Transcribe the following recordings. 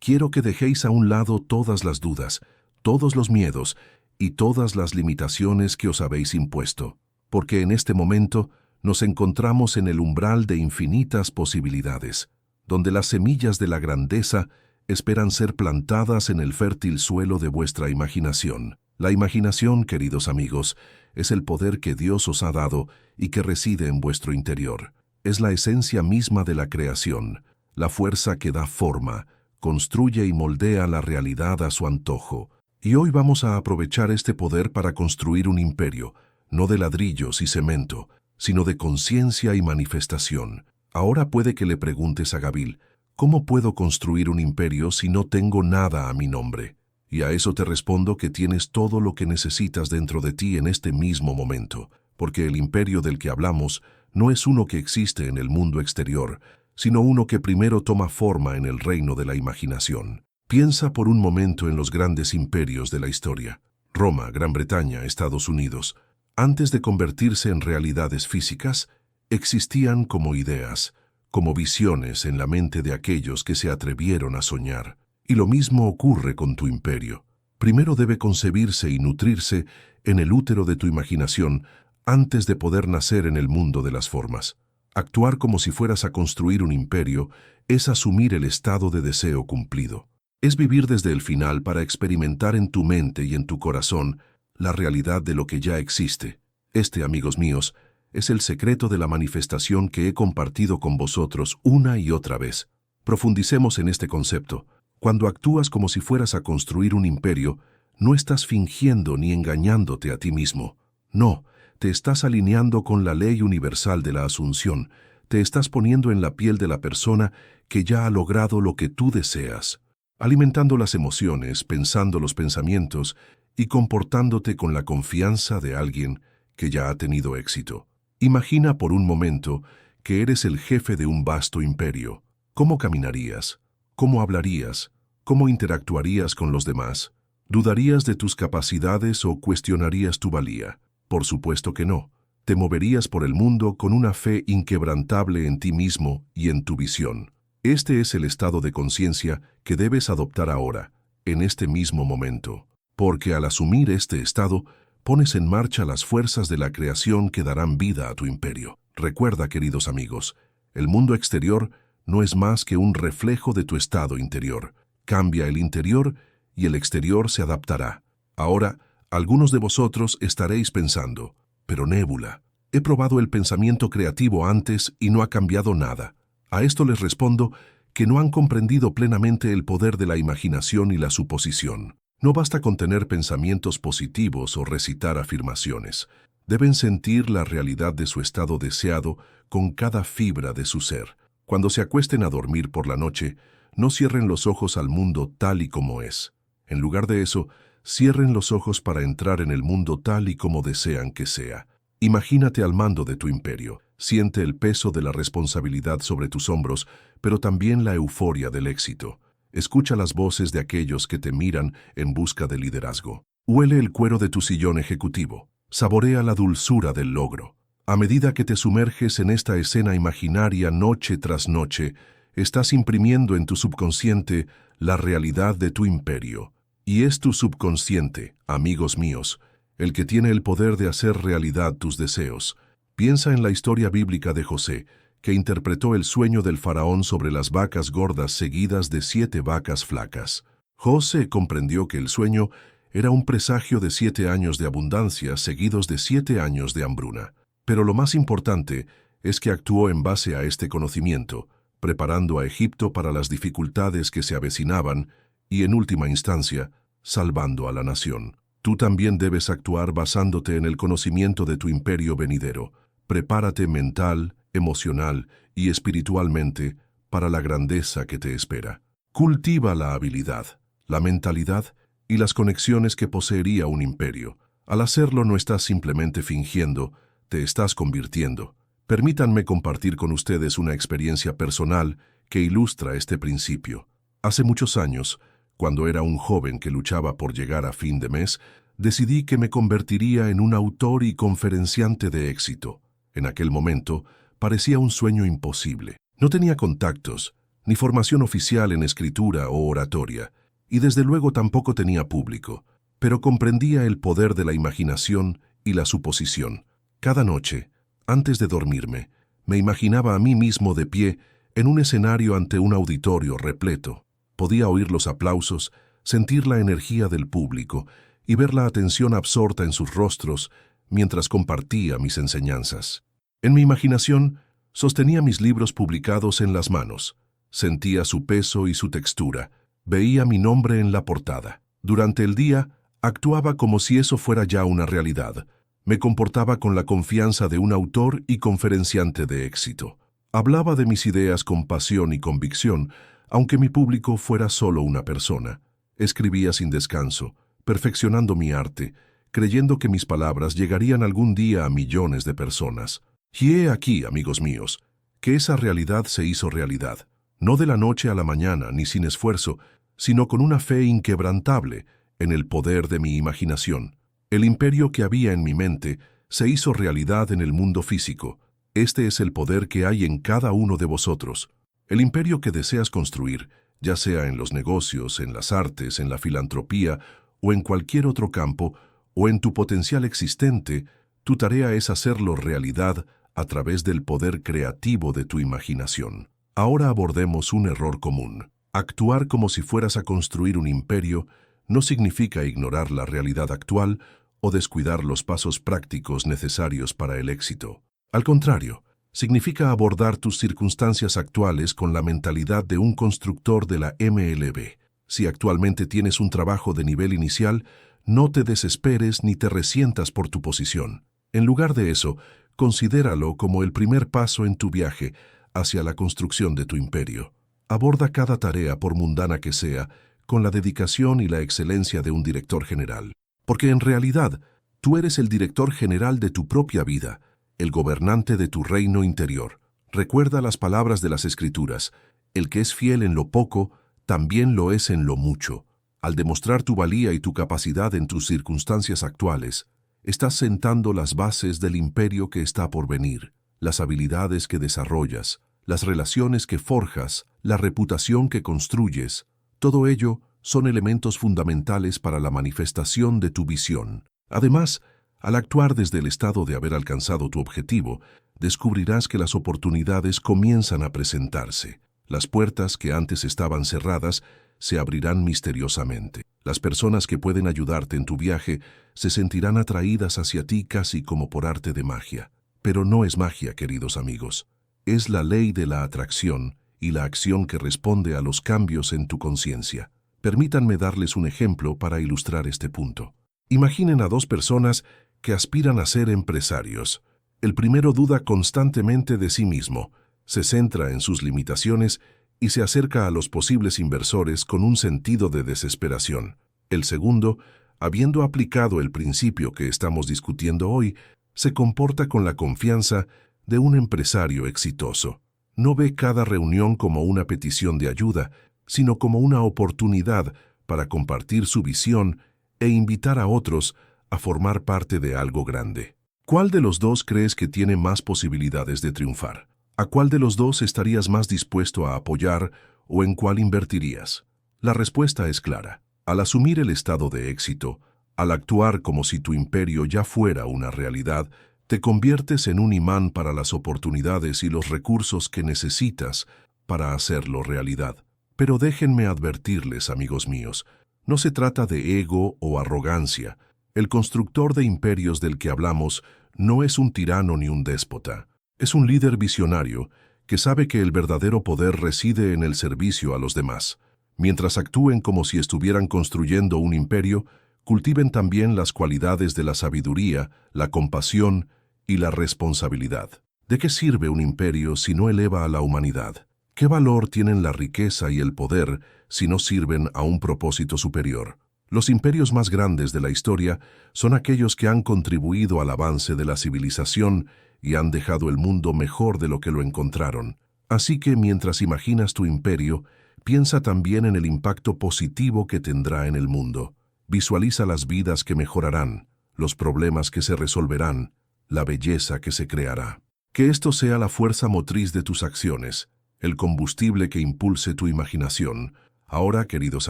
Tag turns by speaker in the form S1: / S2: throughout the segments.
S1: Quiero que dejéis a un lado todas las dudas, todos los miedos y todas las limitaciones que os habéis impuesto, porque en este momento nos encontramos en el umbral de infinitas posibilidades, donde las semillas de la grandeza esperan ser plantadas en el fértil suelo de vuestra imaginación. La imaginación, queridos amigos, es el poder que Dios os ha dado y que reside en vuestro interior. Es la esencia misma de la creación, la fuerza que da forma, construye y moldea la realidad a su antojo. Y hoy vamos a aprovechar este poder para construir un imperio, no de ladrillos y cemento, sino de conciencia y manifestación. Ahora puede que le preguntes a Gabil, ¿cómo puedo construir un imperio si no tengo nada a mi nombre? Y a eso te respondo que tienes todo lo que necesitas dentro de ti en este mismo momento, porque el imperio del que hablamos no es uno que existe en el mundo exterior, sino uno que primero toma forma en el reino de la imaginación. Piensa por un momento en los grandes imperios de la historia. Roma, Gran Bretaña, Estados Unidos. Antes de convertirse en realidades físicas, existían como ideas, como visiones en la mente de aquellos que se atrevieron a soñar. Y lo mismo ocurre con tu imperio. Primero debe concebirse y nutrirse en el útero de tu imaginación antes de poder nacer en el mundo de las formas. Actuar como si fueras a construir un imperio es asumir el estado de deseo cumplido. Es vivir desde el final para experimentar en tu mente y en tu corazón la realidad de lo que ya existe. Este, amigos míos, es el secreto de la manifestación que he compartido con vosotros una y otra vez. Profundicemos en este concepto. Cuando actúas como si fueras a construir un imperio, no estás fingiendo ni engañándote a ti mismo. No, te estás alineando con la ley universal de la asunción. Te estás poniendo en la piel de la persona que ya ha logrado lo que tú deseas, alimentando las emociones, pensando los pensamientos y comportándote con la confianza de alguien que ya ha tenido éxito. Imagina por un momento que eres el jefe de un vasto imperio. ¿Cómo caminarías? ¿Cómo hablarías? ¿Cómo interactuarías con los demás? ¿Dudarías de tus capacidades o cuestionarías tu valía? Por supuesto que no. Te moverías por el mundo con una fe inquebrantable en ti mismo y en tu visión. Este es el estado de conciencia que debes adoptar ahora, en este mismo momento. Porque al asumir este estado, pones en marcha las fuerzas de la creación que darán vida a tu imperio. Recuerda, queridos amigos, el mundo exterior no es más que un reflejo de tu estado interior. Cambia el interior y el exterior se adaptará. Ahora, algunos de vosotros estaréis pensando, pero Nébula, he probado el pensamiento creativo antes y no ha cambiado nada. A esto les respondo que no han comprendido plenamente el poder de la imaginación y la suposición. No basta con tener pensamientos positivos o recitar afirmaciones. Deben sentir la realidad de su estado deseado con cada fibra de su ser. Cuando se acuesten a dormir por la noche, no cierren los ojos al mundo tal y como es. En lugar de eso, cierren los ojos para entrar en el mundo tal y como desean que sea. Imagínate al mando de tu imperio. Siente el peso de la responsabilidad sobre tus hombros, pero también la euforia del éxito. Escucha las voces de aquellos que te miran en busca de liderazgo. Huele el cuero de tu sillón ejecutivo. Saborea la dulzura del logro. A medida que te sumerges en esta escena imaginaria noche tras noche, estás imprimiendo en tu subconsciente la realidad de tu imperio. Y es tu subconsciente, amigos míos, el que tiene el poder de hacer realidad tus deseos. Piensa en la historia bíblica de José, que interpretó el sueño del faraón sobre las vacas gordas seguidas de 7 vacas flacas. José comprendió que el sueño era un presagio de 7 años de abundancia seguidos de 7 años de hambruna. Pero lo más importante es que actuó en base a este conocimiento, preparando a Egipto para las dificultades que se avecinaban y, en última instancia, salvando a la nación. Tú también debes actuar basándote en el conocimiento de tu imperio venidero. Prepárate mental, emocional y espiritualmente para la grandeza que te espera. Cultiva la habilidad, la mentalidad y las conexiones que poseería un imperio. Al hacerlo no estás simplemente fingiendo, te estás convirtiendo. Permítanme compartir con ustedes una experiencia personal que ilustra este principio. Hace muchos años, cuando era un joven que luchaba por llegar a fin de mes, decidí que me convertiría en un autor y conferenciante de éxito. En aquel momento, parecía un sueño imposible. No tenía contactos, ni formación oficial en escritura o oratoria, y desde luego tampoco tenía público, pero comprendía el poder de la imaginación y la suposición. Cada noche, antes de dormirme, me imaginaba a mí mismo de pie en un escenario ante un auditorio repleto. Podía oír los aplausos, sentir la energía del público y ver la atención absorta en sus rostros mientras compartía mis enseñanzas. En mi imaginación, sostenía mis libros publicados en las manos, sentía su peso y su textura, veía mi nombre en la portada. Durante el día, actuaba como si eso fuera ya una realidad. Me comportaba con la confianza de un autor y conferenciante de éxito. Hablaba de mis ideas con pasión y convicción, aunque mi público fuera solo una persona. Escribía sin descanso, perfeccionando mi arte, creyendo que mis palabras llegarían algún día a millones de personas. Y he aquí, amigos míos, que esa realidad se hizo realidad, no de la noche a la mañana ni sin esfuerzo, sino con una fe inquebrantable en el poder de mi imaginación. El imperio que había en mi mente se hizo realidad en el mundo físico. Este es el poder que hay en cada uno de vosotros. El imperio que deseas construir, ya sea en los negocios, en las artes, en la filantropía o en cualquier otro campo, o en tu potencial existente, tu tarea es hacerlo realidad a través del poder creativo de tu imaginación. Ahora abordemos un error común. Actuar como si fueras a construir un imperio no significa ignorar la realidad actual o descuidar los pasos prácticos necesarios para el éxito. Al contrario, significa abordar tus circunstancias actuales con la mentalidad de un constructor de la MLB. Si actualmente tienes un trabajo de nivel inicial, no te desesperes ni te resientas por tu posición. En lugar de eso, considéralo como el primer paso en tu viaje hacia la construcción de tu imperio. Aborda cada tarea, por mundana que sea, con la dedicación y la excelencia de un director general. Porque en realidad, tú eres el director general de tu propia vida, el gobernante de tu reino interior. Recuerda las palabras de las Escrituras: el que es fiel en lo poco, también lo es en lo mucho. Al demostrar tu valía y tu capacidad en tus circunstancias actuales, estás sentando las bases del imperio que está por venir, las habilidades que desarrollas, las relaciones que forjas, la reputación que construyes. Todo ello son elementos fundamentales para la manifestación de tu visión. Además, al actuar desde el estado de haber alcanzado tu objetivo, descubrirás que las oportunidades comienzan a presentarse. Las puertas que antes estaban cerradas se abrirán misteriosamente. Las personas que pueden ayudarte en tu viaje se sentirán atraídas hacia ti casi como por arte de magia. Pero no es magia, queridos amigos. Es la ley de la atracción y la acción que responde a los cambios en tu conciencia. Permítanme darles un ejemplo para ilustrar este punto. Imaginen a dos personas que aspiran a ser empresarios. El primero duda constantemente de sí mismo, se centra en sus limitaciones y se acerca a los posibles inversores con un sentido de desesperación. El segundo, habiendo aplicado el principio que estamos discutiendo hoy, se comporta con la confianza de un empresario exitoso. No ve cada reunión como una petición de ayuda, sino como una oportunidad para compartir su visión e invitar a otros a formar parte de algo grande. ¿Cuál de los dos crees que tiene más posibilidades de triunfar? ¿A cuál de los dos estarías más dispuesto a apoyar o en cuál invertirías? La respuesta es clara. Al asumir el estado de éxito, al actuar como si tu imperio ya fuera una realidad, te conviertes en un imán para las oportunidades y los recursos que necesitas para hacerlo realidad. Pero déjenme advertirles, amigos míos, no se trata de ego o arrogancia. El constructor de imperios del que hablamos no es un tirano ni un déspota. Es un líder visionario que sabe que el verdadero poder reside en el servicio a los demás. Mientras actúen como si estuvieran construyendo un imperio, cultiven también las cualidades de la sabiduría, la compasión y la responsabilidad. ¿De qué sirve un imperio si no eleva a la humanidad? ¿Qué valor tienen la riqueza y el poder si no sirven a un propósito superior? Los imperios más grandes de la historia son aquellos que han contribuido al avance de la civilización y han dejado el mundo mejor de lo que lo encontraron. Así que mientras imaginas tu imperio, piensa también en el impacto positivo que tendrá en el mundo. Visualiza las vidas que mejorarán, los problemas que se resolverán, la belleza que se creará. Que esto sea la fuerza motriz de tus acciones, el combustible que impulse tu imaginación. Ahora, queridos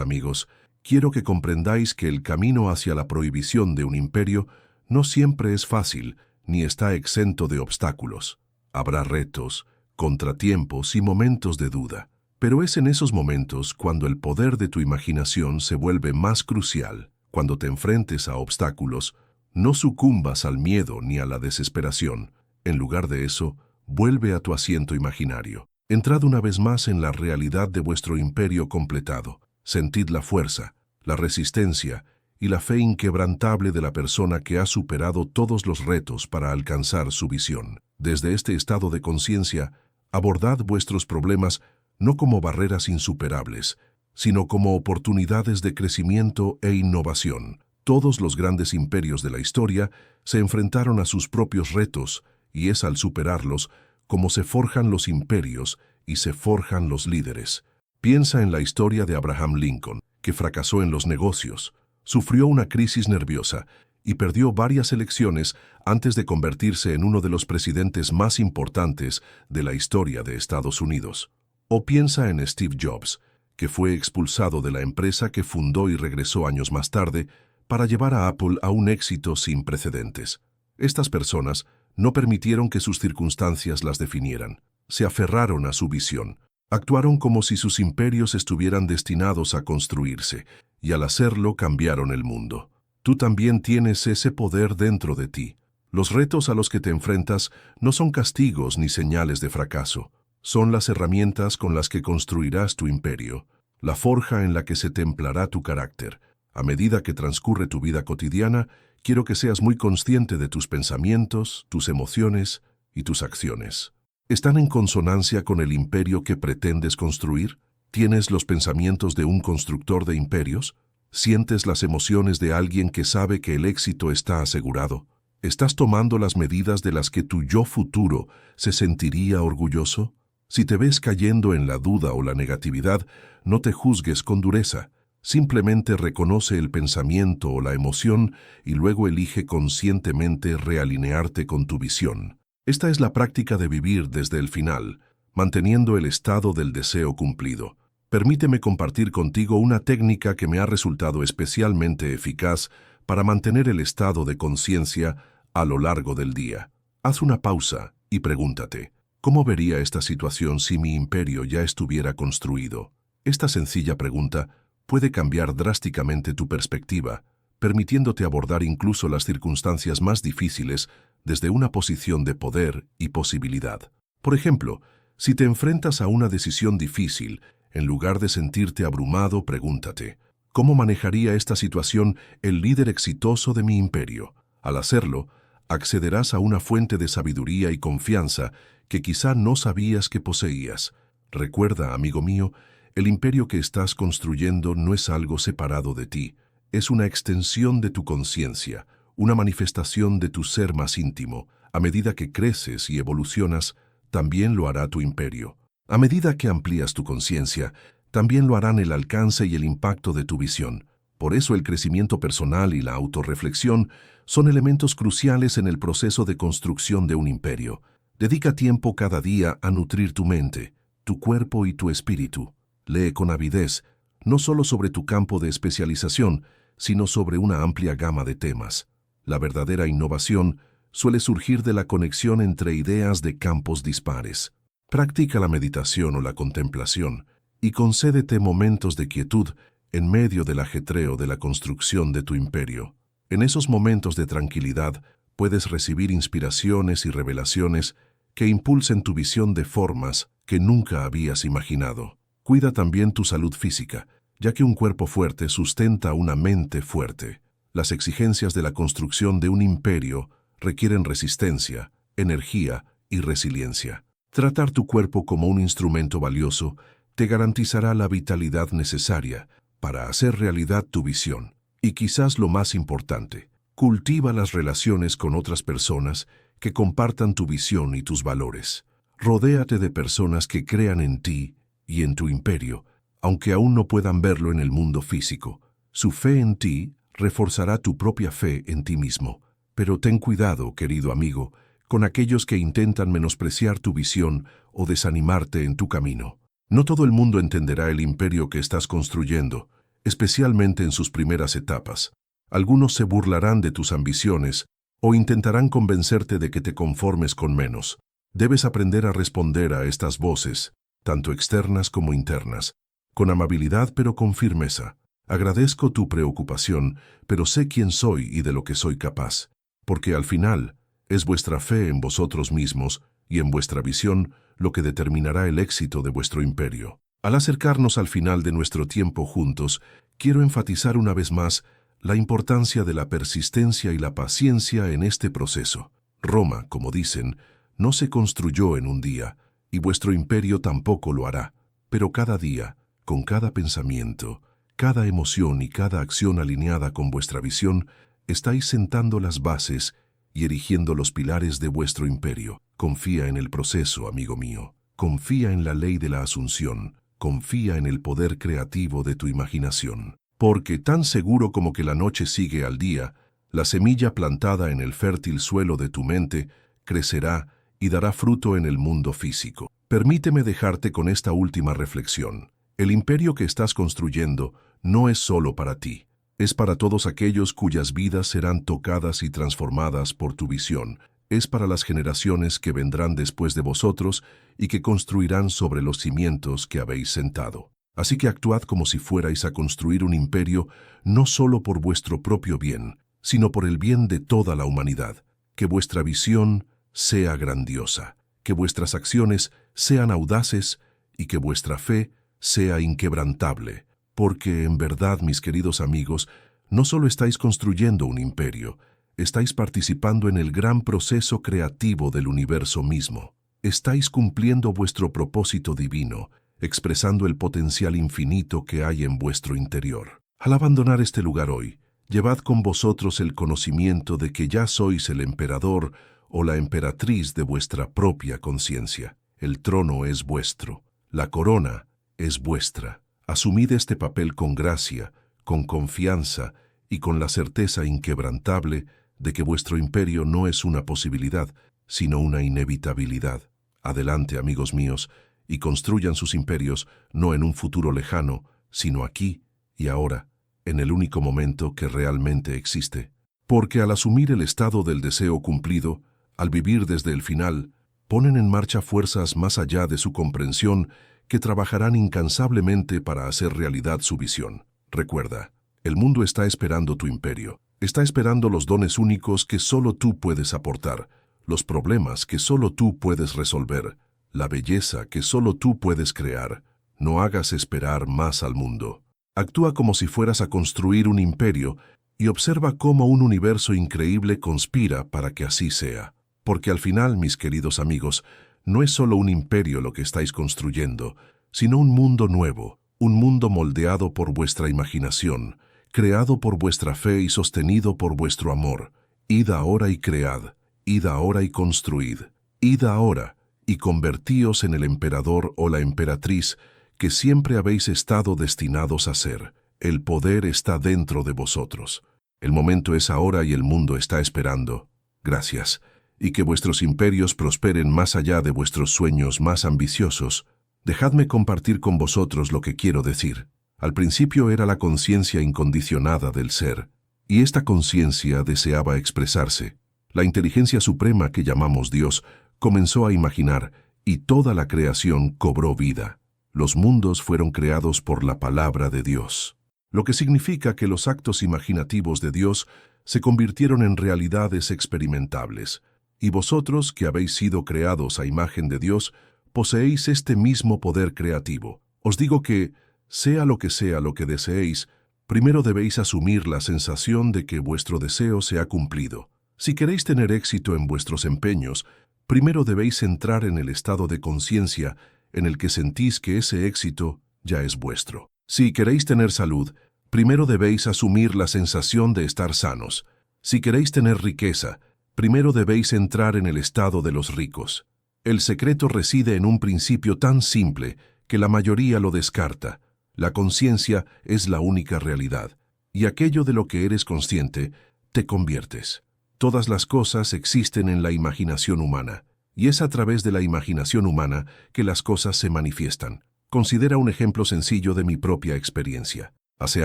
S1: amigos, quiero que comprendáis que el camino hacia la prohibición de un imperio no siempre es fácil, ni está exento de obstáculos. Habrá retos, contratiempos y momentos de duda. Pero es en esos momentos cuando el poder de tu imaginación se vuelve más crucial. Cuando te enfrentes a obstáculos, no sucumbas al miedo ni a la desesperación. En lugar de eso, vuelve a tu asiento imaginario. Entrad una vez más en la realidad de vuestro imperio completado. Sentid la fuerza, la resistencia y la fe inquebrantable de la persona que ha superado todos los retos para alcanzar su visión. Desde este estado de conciencia, abordad vuestros problemas no como barreras insuperables, sino como oportunidades de crecimiento e innovación. Todos los grandes imperios de la historia se enfrentaron a sus propios retos, y es al superarlos como se forjan los imperios y se forjan los líderes. Piensa en la historia de Abraham Lincoln, que fracasó en los negocios, sufrió una crisis nerviosa y perdió varias elecciones antes de convertirse en uno de los presidentes más importantes de la historia de Estados Unidos. O piensa en Steve Jobs, que fue expulsado de la empresa que fundó y regresó años más tarde para llevar a Apple a un éxito sin precedentes. Estas personas no permitieron que sus circunstancias las definieran. Se aferraron a su visión. Actuaron como si sus imperios estuvieran destinados a construirse, y al hacerlo cambiaron el mundo. Tú también tienes ese poder dentro de ti. Los retos a los que te enfrentas no son castigos ni señales de fracaso. Son las herramientas con las que construirás tu imperio, la forja en la que se templará tu carácter. A medida que transcurre tu vida cotidiana, quiero que seas muy consciente de tus pensamientos, tus emociones y tus acciones. ¿Están en consonancia con el imperio que pretendes construir? ¿Tienes los pensamientos de un constructor de imperios? ¿Sientes las emociones de alguien que sabe que el éxito está asegurado? ¿Estás tomando las medidas de las que tu yo futuro se sentiría orgulloso? Si te ves cayendo en la duda o la negatividad, no te juzgues con dureza. Simplemente reconoce el pensamiento o la emoción y luego elige conscientemente realinearte con tu visión. Esta es la práctica de vivir desde el final, manteniendo el estado del deseo cumplido. Permíteme compartir contigo una técnica que me ha resultado especialmente eficaz para mantener el estado de conciencia a lo largo del día. Haz una pausa y pregúntate, ¿cómo vería esta situación si mi imperio ya estuviera construido? Esta sencilla pregunta puede cambiar drásticamente tu perspectiva, permitiéndote abordar incluso las circunstancias más difíciles desde una posición de poder y posibilidad. Por ejemplo, si te enfrentas a una decisión difícil, en lugar de sentirte abrumado, pregúntate, ¿cómo manejaría esta situación el líder exitoso de mi imperio? Al hacerlo, accederás a una fuente de sabiduría y confianza que quizá no sabías que poseías. Recuerda, amigo mío, el imperio que estás construyendo no es algo separado de ti, es una extensión de tu conciencia, una manifestación de tu ser más íntimo. A medida que creces y evolucionas, también lo hará tu imperio. A medida que amplías tu conciencia, también lo harán el alcance y el impacto de tu visión. Por eso el crecimiento personal y la autorreflexión son elementos cruciales en el proceso de construcción de un imperio. Dedica tiempo cada día a nutrir tu mente, tu cuerpo y tu espíritu. Lee con avidez, no solo sobre tu campo de especialización, sino sobre una amplia gama de temas. La verdadera innovación suele surgir de la conexión entre ideas de campos dispares. Practica la meditación o la contemplación y concédete momentos de quietud en medio del ajetreo de la construcción de tu imperio. En esos momentos de tranquilidad puedes recibir inspiraciones y revelaciones que impulsen tu visión de formas que nunca habías imaginado. Cuida también tu salud física, ya que un cuerpo fuerte sustenta una mente fuerte. Las exigencias de la construcción de un imperio requieren resistencia, energía y resiliencia. Tratar tu cuerpo como un instrumento valioso te garantizará la vitalidad necesaria para hacer realidad tu visión. Y quizás lo más importante, cultiva las relaciones con otras personas que compartan tu visión y tus valores. Rodéate de personas que crean en ti y en tu imperio, aunque aún no puedan verlo en el mundo físico. Su fe en ti reforzará tu propia fe en ti mismo. Pero ten cuidado, querido amigo, con aquellos que intentan menospreciar tu visión o desanimarte en tu camino. No todo el mundo entenderá el imperio que estás construyendo, especialmente en sus primeras etapas. Algunos se burlarán de tus ambiciones o intentarán convencerte de que te conformes con menos. Debes aprender a responder a estas voces, tanto externas como internas, con amabilidad pero con firmeza. Agradezco tu preocupación, pero sé quién soy y de lo que soy capaz, porque al final es vuestra fe en vosotros mismos y en vuestra visión lo que determinará el éxito de vuestro imperio. Al acercarnos al final de nuestro tiempo juntos, quiero enfatizar una vez más la importancia de la persistencia y la paciencia en este proceso. Roma, como dicen, no se construyó en un día, y vuestro imperio tampoco lo hará, pero cada día, con cada pensamiento, cada emoción y cada acción alineada con vuestra visión, estáis sentando las bases y erigiendo los pilares de vuestro imperio. Confía en el proceso, amigo mío. Confía en la ley de la asunción. Confía en el poder creativo de tu imaginación. Porque tan seguro como que la noche sigue al día, la semilla plantada en el fértil suelo de tu mente crecerá y dará fruto en el mundo físico. Permíteme dejarte con esta última reflexión. El imperio que estás construyendo no es solo para ti. Es para todos aquellos cuyas vidas serán tocadas y transformadas por tu visión. Es para las generaciones que vendrán después de vosotros y que construirán sobre los cimientos que habéis sentado. Así que actuad como si fuerais a construir un imperio no solo por vuestro propio bien, sino por el bien de toda la humanidad. Que vuestra visión sea grandiosa, que vuestras acciones sean audaces y que vuestra fe sea inquebrantable. Porque en verdad, mis queridos amigos, no solo estáis construyendo un imperio, estáis participando en el gran proceso creativo del universo mismo. Estáis cumpliendo vuestro propósito divino, expresando el potencial infinito que hay en vuestro interior. Al abandonar este lugar hoy, llevad con vosotros el conocimiento de que ya sois el emperador o la emperatriz de vuestra propia conciencia. El trono es vuestro, la corona es vuestra. Asumid este papel con gracia, con confianza y con la certeza inquebrantable de que vuestro imperio no es una posibilidad, sino una inevitabilidad. Adelante, amigos míos, y construyan sus imperios no en un futuro lejano, sino aquí y ahora, en el único momento que realmente existe. Porque al asumir el estado del deseo cumplido, al vivir desde el final, ponen en marcha fuerzas más allá de su comprensión que trabajarán incansablemente para hacer realidad su visión. Recuerda, el mundo está esperando tu imperio, está esperando los dones únicos que solo tú puedes aportar, los problemas que solo tú puedes resolver, la belleza que solo tú puedes crear. No hagas esperar más al mundo. Actúa como si fueras a construir un imperio y observa cómo un universo increíble conspira para que así sea. Porque al final, mis queridos amigos, no es solo un imperio lo que estáis construyendo, sino un mundo nuevo, un mundo moldeado por vuestra imaginación, creado por vuestra fe y sostenido por vuestro amor. Id ahora y cread, id ahora y construid, id ahora y convertíos en el emperador o la emperatriz que siempre habéis estado destinados a ser. El poder está dentro de vosotros. El momento es ahora y el mundo está esperando. Gracias. Y que vuestros imperios prosperen más allá de vuestros sueños más ambiciosos. Dejadme compartir con vosotros lo que quiero decir. Al principio era la conciencia incondicionada del ser, y esta conciencia deseaba expresarse. La inteligencia suprema que llamamos Dios comenzó a imaginar, y toda la creación cobró vida. Los mundos fueron creados por la palabra de Dios, lo que significa que los actos imaginativos de Dios se convirtieron en realidades experimentables. Y vosotros, que habéis sido creados a imagen de Dios, poseéis este mismo poder creativo. Os digo que, sea lo que deseéis, primero debéis asumir la sensación de que vuestro deseo se ha cumplido. Si queréis tener éxito en vuestros empeños, primero debéis entrar en el estado de conciencia en el que sentís que ese éxito ya es vuestro. Si queréis tener salud, primero debéis asumir la sensación de estar sanos. Si queréis tener riqueza, primero debéis entrar en el estado de los ricos. El secreto reside en un principio tan simple que la mayoría lo descarta. La conciencia es la única realidad, y aquello de lo que eres consciente, te conviertes. Todas las cosas existen en la imaginación humana, Y es a través de la imaginación humana que las cosas se manifiestan. Considera un ejemplo sencillo de mi propia experiencia. Hace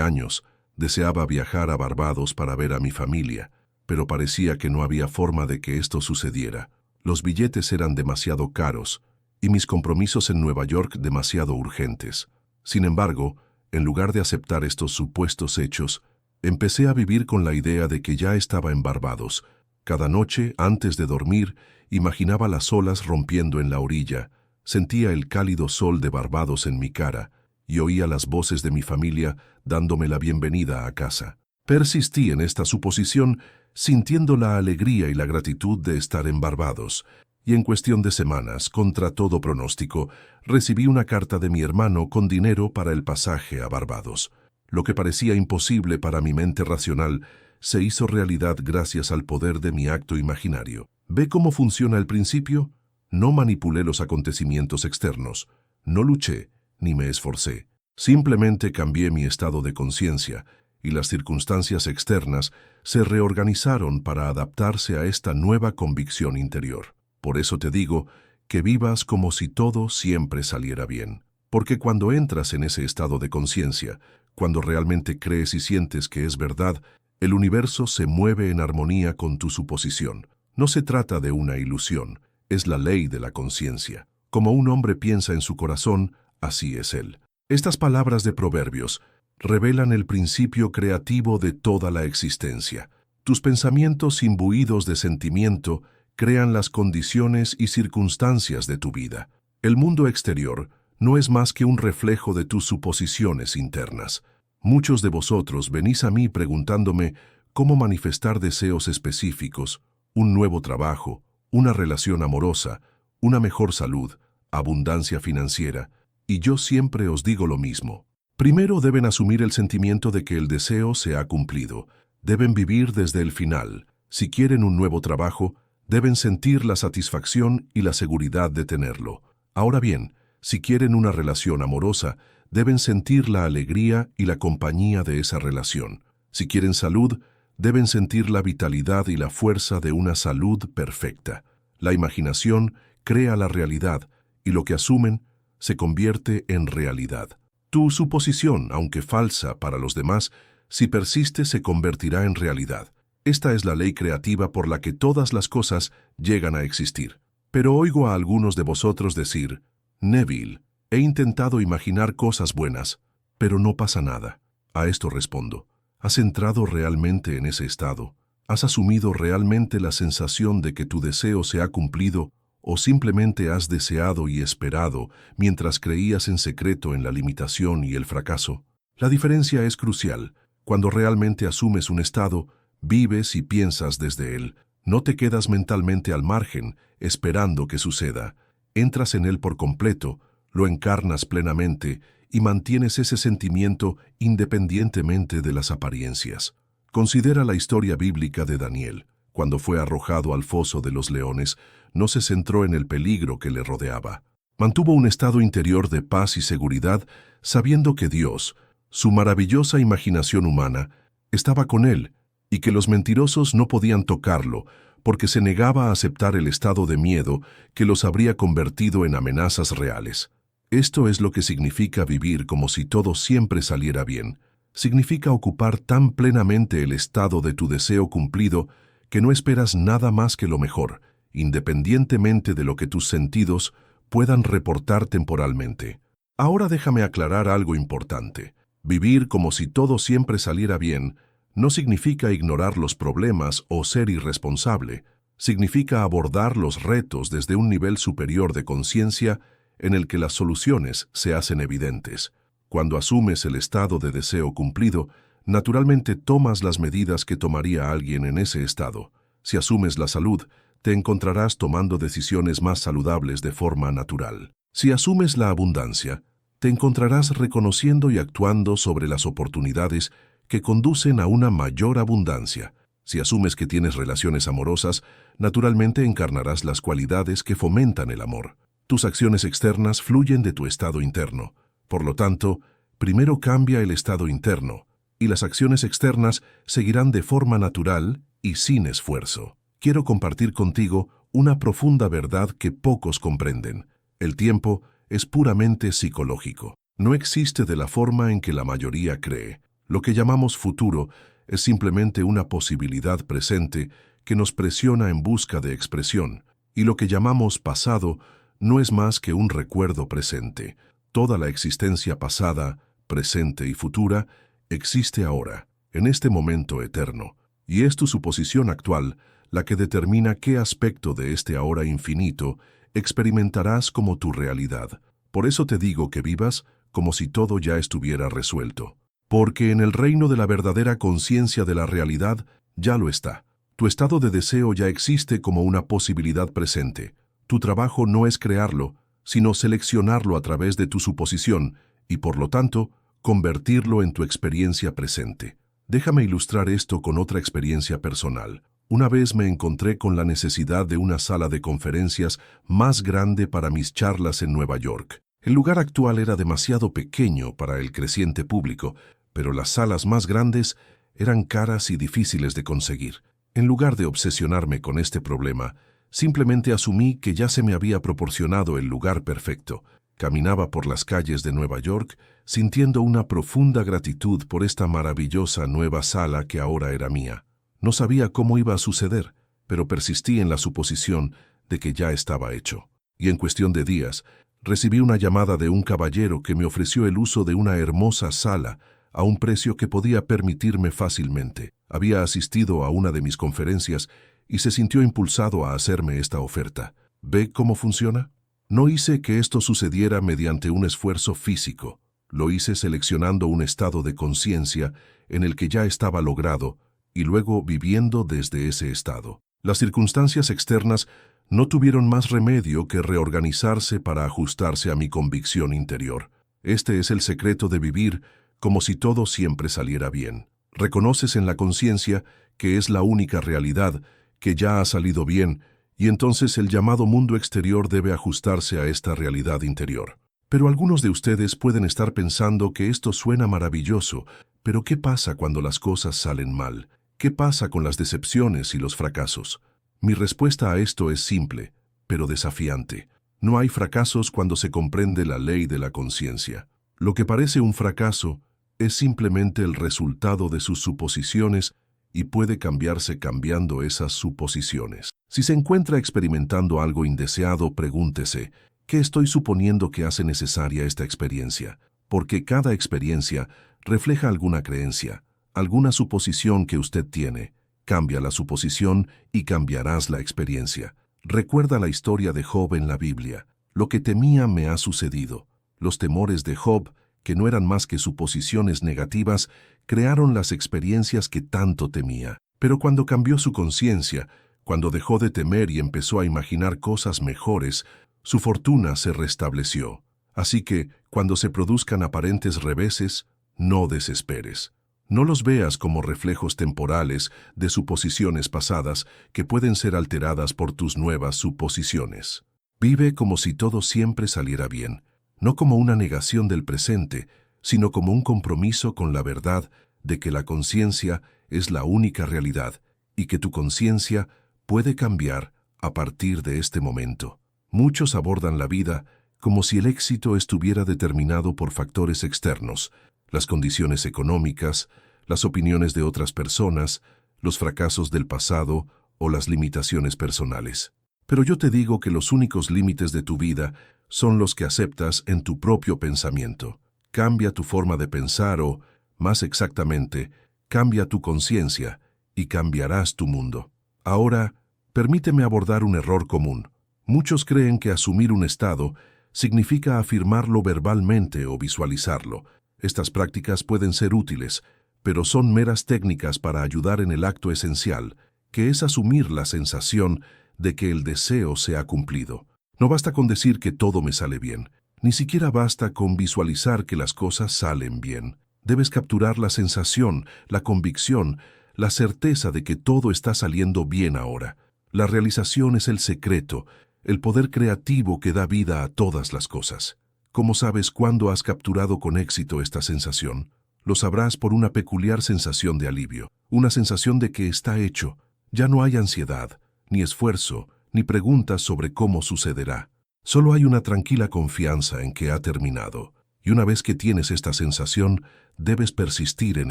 S1: años, deseaba viajar a Barbados para ver a mi familia, pero parecía que no había forma de que esto sucediera. Los billetes eran demasiado caros y mis compromisos en Nueva York demasiado urgentes. Sin embargo, en lugar de aceptar estos supuestos hechos, empecé a vivir con la idea de que ya estaba en Barbados. Cada noche, antes de dormir, imaginaba las olas rompiendo en la orilla, sentía el cálido sol de Barbados en mi cara y oía las voces de mi familia dándome la bienvenida a casa. Persistí en esta suposición, sintiendo la alegría y la gratitud de estar en Barbados, y en cuestión de semanas, contra todo pronóstico, recibí una carta de mi hermano con dinero para el pasaje a Barbados. Lo que parecía imposible para mi mente racional se hizo realidad gracias al poder de mi acto imaginario. ¿Ve cómo funciona el principio? No manipulé los acontecimientos externos, no luché, ni me esforcé. Simplemente cambié mi estado de conciencia, y las circunstancias externas se reorganizaron para adaptarse a esta nueva convicción interior. Por eso te digo que vivas como si todo siempre saliera bien. Porque cuando entras en ese estado de conciencia, cuando realmente crees y sientes que es verdad, el universo se mueve en armonía con tu suposición. No se trata de una ilusión, es la ley de la conciencia. Como un hombre piensa en su corazón, así es él. Estas palabras de Proverbios revelan el principio creativo de toda la existencia. Tus pensamientos imbuidos de sentimiento crean las condiciones y circunstancias de tu vida. El mundo exterior no es más que un reflejo de tus suposiciones internas. Muchos de vosotros venís a mí preguntándome cómo manifestar deseos específicos, un nuevo trabajo, una relación amorosa, una mejor salud, abundancia financiera, y yo siempre os digo lo mismo. Primero deben asumir el sentimiento de que el deseo se ha cumplido. Deben vivir desde el final. Si quieren un nuevo trabajo, deben sentir la satisfacción y la seguridad de tenerlo. Ahora bien, si quieren una relación amorosa, deben sentir la alegría y la compañía de esa relación. Si quieren salud, deben sentir la vitalidad y la fuerza de una salud perfecta. La imaginación crea la realidad y lo que asumen se convierte en realidad. Tu suposición, aunque falsa para los demás, si persiste se convertirá en realidad. Esta es la ley creativa por la que todas las cosas llegan a existir. Pero oigo a algunos de vosotros decir, Neville, he intentado imaginar cosas buenas, pero no pasa nada. A esto respondo, ¿has entrado realmente en ese estado? ¿Has asumido realmente la sensación de que tu deseo se ha cumplido o simplemente has deseado y esperado mientras creías en secreto en la limitación y el fracaso? La diferencia es crucial. Cuando realmente asumes un estado, vives y piensas desde él. No te quedas mentalmente al margen, esperando que suceda. Entras en él por completo, lo encarnas plenamente y mantienes ese sentimiento independientemente de las apariencias. Considera la historia bíblica de Daniel. Cuando fue arrojado al foso de los leones, no se centró en el peligro que le rodeaba. Mantuvo un estado interior de paz y seguridad, sabiendo que Dios, su maravillosa imaginación humana, estaba con él y que los mentirosos no podían tocarlo porque se negaba a aceptar el estado de miedo que los habría convertido en amenazas reales. Esto es lo que significa vivir como si todo siempre saliera bien. Significa ocupar tan plenamente el estado de tu deseo cumplido que no esperas nada más que lo mejor, independientemente de lo que tus sentidos puedan reportar temporalmente. Ahora déjame aclarar algo importante. Vivir como si todo siempre saliera bien no significa ignorar los problemas o ser irresponsable. Significa abordar los retos desde un nivel superior de conciencia en el que las soluciones se hacen evidentes. Cuando asumes el estado de deseo cumplido, naturalmente tomas las medidas que tomaría alguien en ese estado. Si asumes la salud, te encontrarás tomando decisiones más saludables de forma natural. Si asumes la abundancia, te encontrarás reconociendo y actuando sobre las oportunidades que conducen a una mayor abundancia. Si asumes que tienes relaciones amorosas, naturalmente encarnarás las cualidades que fomentan el amor. Tus acciones externas fluyen de tu estado interno. Por lo tanto, primero cambia el estado interno, y las acciones externas seguirán de forma natural y sin esfuerzo. Quiero compartir contigo una profunda verdad que pocos comprenden. El tiempo es puramente psicológico. No existe de la forma en que la mayoría cree. Lo que llamamos futuro es simplemente una posibilidad presente que nos presiona en busca de expresión, y lo que llamamos pasado no es más que un recuerdo presente. Toda la existencia pasada, presente y futura existe ahora, en este momento eterno, y es tu suposición actual la que determina qué aspecto de este ahora infinito experimentarás como tu realidad. Por eso te digo que vivas como si todo ya estuviera resuelto. Porque en el reino de la verdadera conciencia de la realidad ya lo está. Tu estado de deseo ya existe como una posibilidad presente. Tu trabajo no es crearlo, sino seleccionarlo a través de tu suposición y, por lo tanto, convertirlo en tu experiencia presente. Déjame ilustrar esto con otra experiencia personal. Una vez me encontré con la necesidad de una sala de conferencias más grande para mis charlas en Nueva York. El lugar actual era demasiado pequeño para el creciente público, pero las salas más grandes eran caras y difíciles de conseguir. En lugar de obsesionarme con este problema, simplemente asumí que ya se me había proporcionado el lugar perfecto. Caminaba por las calles de Nueva York, sintiendo una profunda gratitud por esta maravillosa nueva sala que ahora era mía. No sabía cómo iba a suceder, pero persistí en la suposición de que ya estaba hecho. Y en cuestión de días, recibí una llamada de un caballero que me ofreció el uso de una hermosa sala a un precio que podía permitirme fácilmente. Había asistido a una de mis conferencias y se sintió impulsado a hacerme esta oferta. ¿Ve cómo funciona? No hice que esto sucediera mediante un esfuerzo físico. Lo hice seleccionando un estado de conciencia en el que ya estaba logrado y luego viviendo desde ese estado. Las circunstancias externas no tuvieron más remedio que reorganizarse para ajustarse a mi convicción interior. Este es el secreto de vivir como si todo siempre saliera bien. Reconoces en la conciencia que es la única realidad, que ya ha salido bien, y entonces el llamado mundo exterior debe ajustarse a esta realidad interior. Pero algunos de ustedes pueden estar pensando que esto suena maravilloso, pero ¿qué pasa cuando las cosas salen mal? ¿Qué pasa con las decepciones y los fracasos? Mi respuesta a esto es simple, pero desafiante. No hay fracasos cuando se comprende la ley de la conciencia. Lo que parece un fracaso es simplemente el resultado de sus suposiciones y puede cambiarse cambiando esas suposiciones. Si se encuentra experimentando algo indeseado, pregúntese, ¿qué estoy suponiendo que hace necesaria esta experiencia? Porque cada experiencia refleja alguna creencia, alguna suposición que usted tiene. Cambia la suposición y cambiarás la experiencia. Recuerda la historia de Job en la Biblia. Lo que temía me ha sucedido. Los temores de Job, que no eran más que suposiciones negativas, crearon las experiencias que tanto temía. Pero cuando cambió su conciencia, cuando dejó de temer y empezó a imaginar cosas mejores, su fortuna se restableció. Así que, cuando se produzcan aparentes reveses, no desesperes. No los veas como reflejos temporales de suposiciones pasadas que pueden ser alteradas por tus nuevas suposiciones. Vive como si todo siempre saliera bien, no como una negación del presente, sino como un compromiso con la verdad de que la conciencia es la única realidad y que tu conciencia puede cambiar a partir de este momento. Muchos abordan la vida como si el éxito estuviera determinado por factores externos, las condiciones económicas, las opiniones de otras personas, los fracasos del pasado o las limitaciones personales. Pero yo te digo que los únicos límites de tu vida son los que aceptas en tu propio pensamiento. Cambia tu forma de pensar o, más exactamente, cambia tu conciencia y cambiarás tu mundo. Ahora, permíteme abordar un error común. Muchos creen que asumir un estado significa afirmarlo verbalmente o visualizarlo. Estas prácticas pueden ser útiles, pero son meras técnicas para ayudar en el acto esencial, que es asumir la sensación de que el deseo se ha cumplido. No basta con decir que todo me sale bien, ni siquiera basta con visualizar que las cosas salen bien. Debes capturar la sensación, la convicción, la certeza de que todo está saliendo bien ahora. La realización es el secreto, el poder creativo que da vida a todas las cosas. ¿Cómo sabes cuándo has capturado con éxito esta sensación? Lo sabrás por una peculiar sensación de alivio, una sensación de que está hecho. Ya no hay ansiedad, ni esfuerzo, ni preguntas sobre cómo sucederá. Solo hay una tranquila confianza en que ha terminado, y una vez que tienes esta sensación, debes persistir en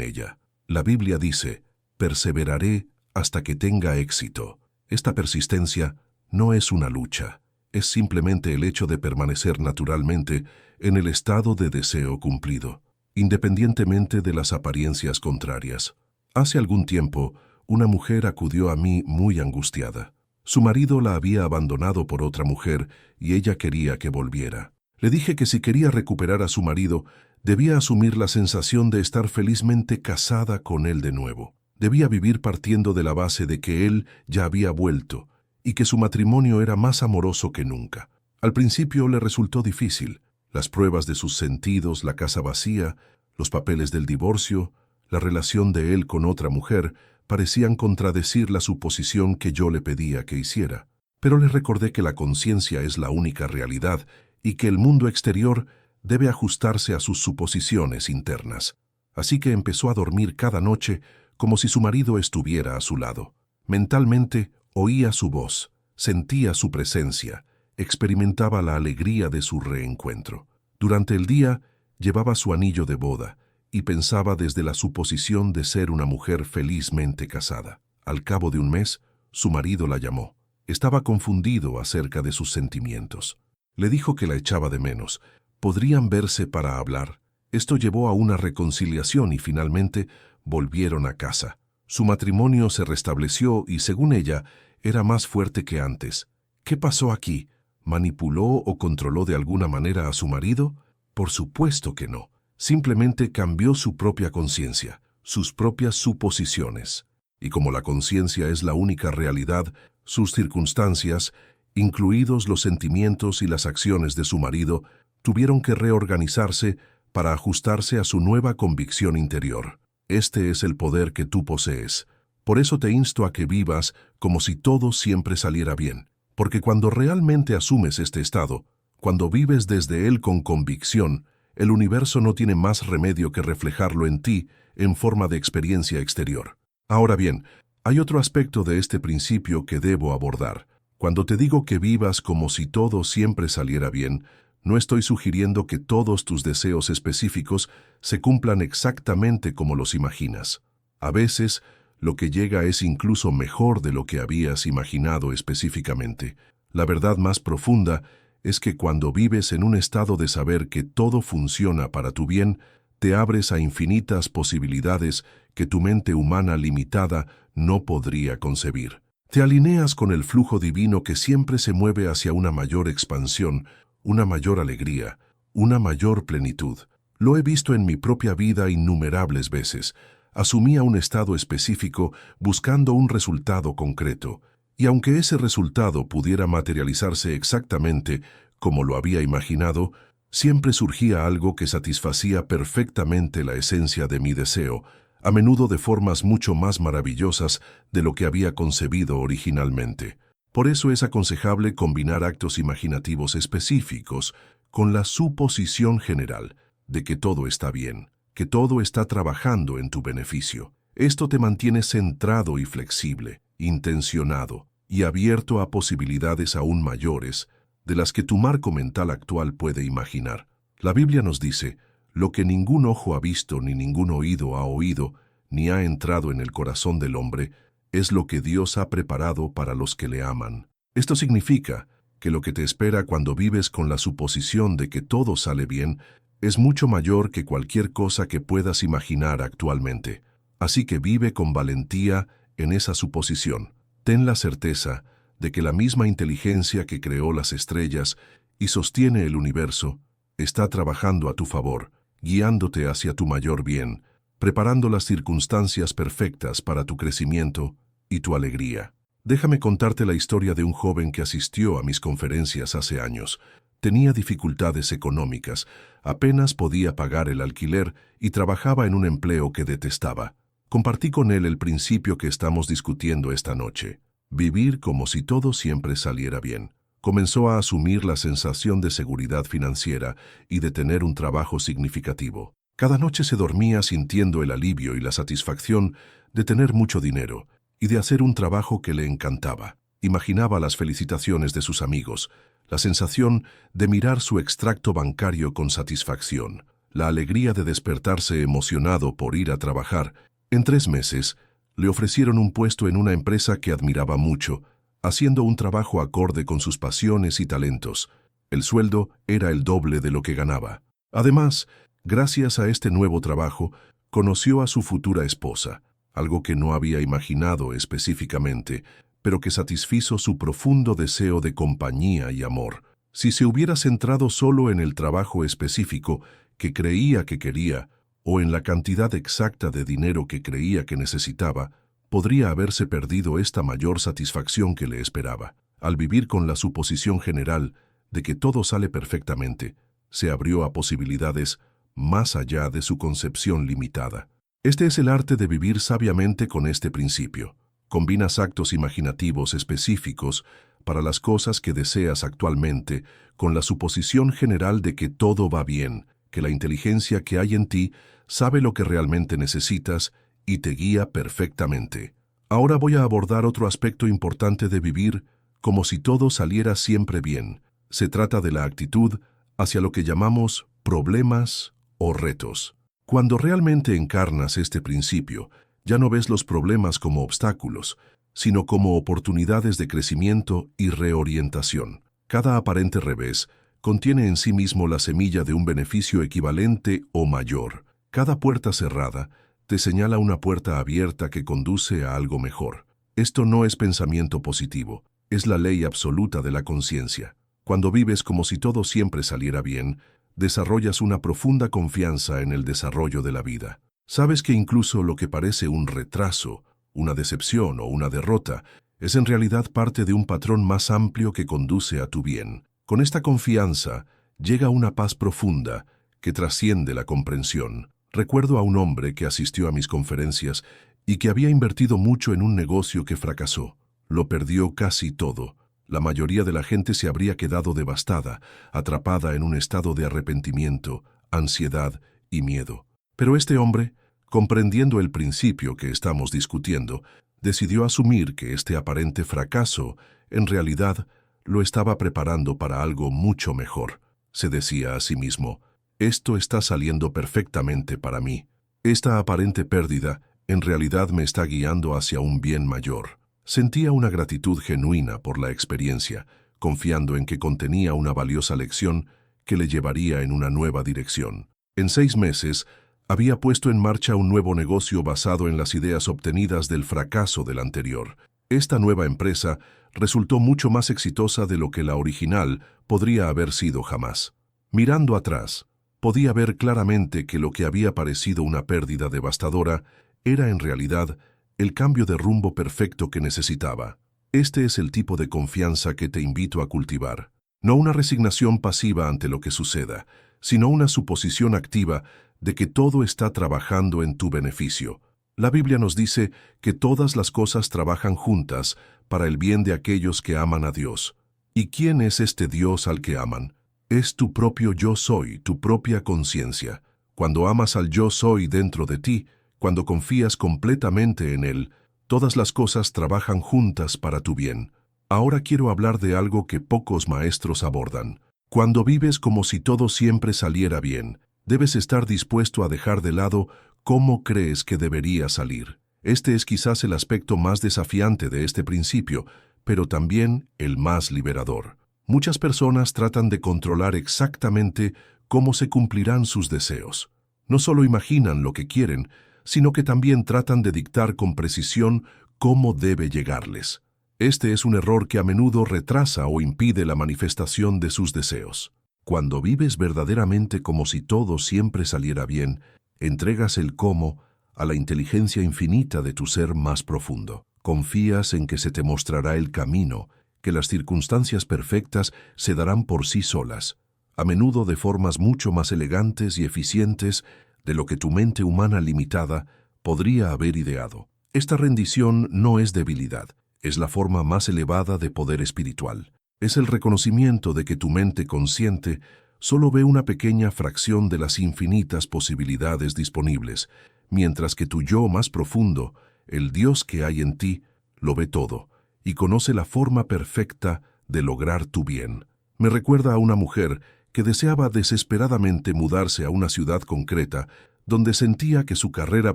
S1: ella. La Biblia dice, perseveraré hasta que tenga éxito. Esta persistencia no es una lucha, es simplemente el hecho de permanecer naturalmente en el estado de deseo cumplido, independientemente de las apariencias contrarias. Hace algún tiempo, una mujer acudió a mí muy angustiada. Su marido la había abandonado por otra mujer y ella quería que volviera. Le dije que si quería recuperar a su marido, debía asumir la sensación de estar felizmente casada con él de nuevo. Debía vivir partiendo de la base de que él ya había vuelto y que su matrimonio era más amoroso que nunca. Al principio le resultó difícil. Las pruebas de sus sentidos, la casa vacía, los papeles del divorcio, la relación de él con otra mujer, parecían contradecir la suposición que yo le pedía que hiciera. Pero le recordé que la conciencia es la única realidad y que el mundo exterior debe ajustarse a sus suposiciones internas. Así que empezó a dormir cada noche como si su marido estuviera a su lado. Mentalmente oía su voz, sentía su presencia, experimentaba la alegría de su reencuentro. Durante el día llevaba su anillo de boda y pensaba desde la suposición de ser una mujer felizmente casada. Al cabo de un mes, su marido la llamó. Estaba confundido acerca de sus sentimientos. Le dijo que la echaba de menos. Podrían verse para hablar. Esto llevó a una reconciliación y finalmente volvieron a casa. Su matrimonio se restableció y, según ella, era más fuerte que antes. ¿Qué pasó aquí? ¿Manipuló o controló de alguna manera a su marido? Por supuesto que no. Simplemente cambió su propia conciencia, sus propias suposiciones. Y como la conciencia es la única realidad, sus circunstancias, incluidos los sentimientos y las acciones de su marido, tuvieron que reorganizarse para ajustarse a su nueva convicción interior. Este es el poder que tú posees. Por eso te insto a que vivas como si todo siempre saliera bien. Porque cuando realmente asumes este estado, cuando vives desde él con convicción, el universo no tiene más remedio que reflejarlo en ti en forma de experiencia exterior. Ahora bien, hay otro aspecto de este principio que debo abordar. Cuando te digo que vivas como si todo siempre saliera bien, no estoy sugiriendo que todos tus deseos específicos se cumplan exactamente como los imaginas. A veces, lo que llega es incluso mejor de lo que habías imaginado específicamente. La verdad más profunda es que cuando vives en un estado de saber que todo funciona para tu bien, te abres a infinitas posibilidades que tu mente humana limitada no podría concebir. Te alineas con el flujo divino que siempre se mueve hacia una mayor expansión, una mayor alegría, una mayor plenitud. Lo he visto en mi propia vida innumerables veces. Asumía un estado específico buscando un resultado concreto, y aunque ese resultado pudiera materializarse exactamente como lo había imaginado, siempre surgía algo que satisfacía perfectamente la esencia de mi deseo, a menudo de formas mucho más maravillosas de lo que había concebido originalmente. Por eso es aconsejable combinar actos imaginativos específicos con la suposición general de que todo está bien, que todo está trabajando en tu beneficio. Esto te mantiene centrado y flexible, intencionado y abierto a posibilidades aún mayores de las que tu marco mental actual puede imaginar. La Biblia nos dice, lo que ningún ojo ha visto ni ningún oído ha oído, ni ha entrado en el corazón del hombre, es lo que Dios ha preparado para los que le aman. Esto significa que lo que te espera cuando vives con la suposición de que todo sale bien es mucho mayor que cualquier cosa que puedas imaginar actualmente. Así que vive con valentía en esa suposición. Ten la certeza de que la misma inteligencia que creó las estrellas y sostiene el universo está trabajando a tu favor, guiándote hacia tu mayor bien, preparando las circunstancias perfectas para tu crecimiento y tu alegría. Déjame contarte la historia de un joven que asistió a mis conferencias hace años. Tenía dificultades económicas, apenas podía pagar el alquiler y trabajaba en un empleo que detestaba. Compartí con él el principio que estamos discutiendo esta noche: vivir como si todo siempre saliera bien. Comenzó a asumir la sensación de seguridad financiera y de tener un trabajo significativo. Cada noche se dormía sintiendo el alivio y la satisfacción de tener mucho dinero y de hacer un trabajo que le encantaba. Imaginaba las felicitaciones de sus amigos, la sensación de mirar su extracto bancario con satisfacción, la alegría de despertarse emocionado por ir a trabajar. En 3 meses, le ofrecieron un puesto en una empresa que admiraba mucho, haciendo un trabajo acorde con sus pasiones y talentos. El sueldo era el doble de lo que ganaba. Además, gracias a este nuevo trabajo, conoció a su futura esposa, algo que no había imaginado específicamente, pero que satisfizo su profundo deseo de compañía y amor. Si se hubiera centrado solo en el trabajo específico que creía que quería, o en la cantidad exacta de dinero que creía que necesitaba, podría haberse perdido esta mayor satisfacción que le esperaba. Al vivir con la suposición general de que todo sale perfectamente, se abrió a posibilidades más allá de su concepción limitada. Este es el arte de vivir sabiamente con este principio. Combinas actos imaginativos específicos para las cosas que deseas actualmente con la suposición general de que todo va bien, que la inteligencia que hay en ti sabe lo que realmente necesitas y te guía perfectamente. Ahora voy a abordar otro aspecto importante de vivir como si todo saliera siempre bien. Se trata de la actitud hacia lo que llamamos problemas o retos. Cuando realmente encarnas este principio, ya no ves los problemas como obstáculos, sino como oportunidades de crecimiento y reorientación. Cada aparente revés contiene en sí mismo la semilla de un beneficio equivalente o mayor. Cada puerta cerrada te señala una puerta abierta que conduce a algo mejor. Esto no es pensamiento positivo, es la ley absoluta de la conciencia. Cuando vives como si todo siempre saliera bien, desarrollas una profunda confianza en el desarrollo de la vida. Sabes que incluso lo que parece un retraso, una decepción o una derrota, es en realidad parte de un patrón más amplio que conduce a tu bien. Con esta confianza llega una paz profunda que trasciende la comprensión. Recuerdo a un hombre que asistió a mis conferencias y que había invertido mucho en un negocio que fracasó. Lo perdió casi todo. La mayoría de la gente se habría quedado devastada, atrapada en un estado de arrepentimiento, ansiedad y miedo. Pero este hombre, comprendiendo el principio que estamos discutiendo, decidió asumir que este aparente fracaso, en realidad, lo estaba preparando para algo mucho mejor. Se decía a sí mismo, esto está saliendo perfectamente para mí. Esta aparente pérdida, en realidad me está guiando hacia un bien mayor. Sentía una gratitud genuina por la experiencia, confiando en que contenía una valiosa lección que le llevaría en una nueva dirección. En 6 meses, había puesto en marcha un nuevo negocio basado en las ideas obtenidas del fracaso del anterior. Esta nueva empresa resultó mucho más exitosa de lo que la original podría haber sido jamás. Mirando atrás, podía ver claramente que lo que había parecido una pérdida devastadora era en realidad el cambio de rumbo perfecto que necesitaba. Este es el tipo de confianza que te invito a cultivar. No una resignación pasiva ante lo que suceda, sino una suposición activa de que todo está trabajando en tu beneficio. La Biblia nos dice que todas las cosas trabajan juntas para el bien de aquellos que aman a Dios. ¿Y quién es este Dios al que aman? Es tu propio yo soy, tu propia conciencia. Cuando amas al yo soy dentro de ti, cuando confías completamente en Él, todas las cosas trabajan juntas para tu bien. Ahora quiero hablar de algo que pocos maestros abordan. Cuando vives como si todo siempre saliera bien, debes estar dispuesto a dejar de lado cómo crees que debería salir. Este es quizás el aspecto más desafiante de este principio, pero también el más liberador. Muchas personas tratan de controlar exactamente cómo se cumplirán sus deseos. No solo imaginan lo que quieren, sino que también tratan de dictar con precisión cómo debe llegarles. Este es un error que a menudo retrasa o impide la manifestación de sus deseos. Cuando vives verdaderamente como si todo siempre saliera bien, entregas el cómo a la inteligencia infinita de tu ser más profundo. Confías en que se te mostrará el camino, que las circunstancias perfectas se darán por sí solas, a menudo de formas mucho más elegantes y eficientes de lo que tu mente humana limitada podría haber ideado. Esta rendición no es debilidad, es la forma más elevada de poder espiritual. Es el reconocimiento de que tu mente consciente solo ve una pequeña fracción de las infinitas posibilidades disponibles, mientras que tu yo más profundo, el Dios que hay en ti, lo ve todo, y conoce la forma perfecta de lograr tu bien. Me recuerda a una mujer que deseaba desesperadamente mudarse a una ciudad concreta donde sentía que su carrera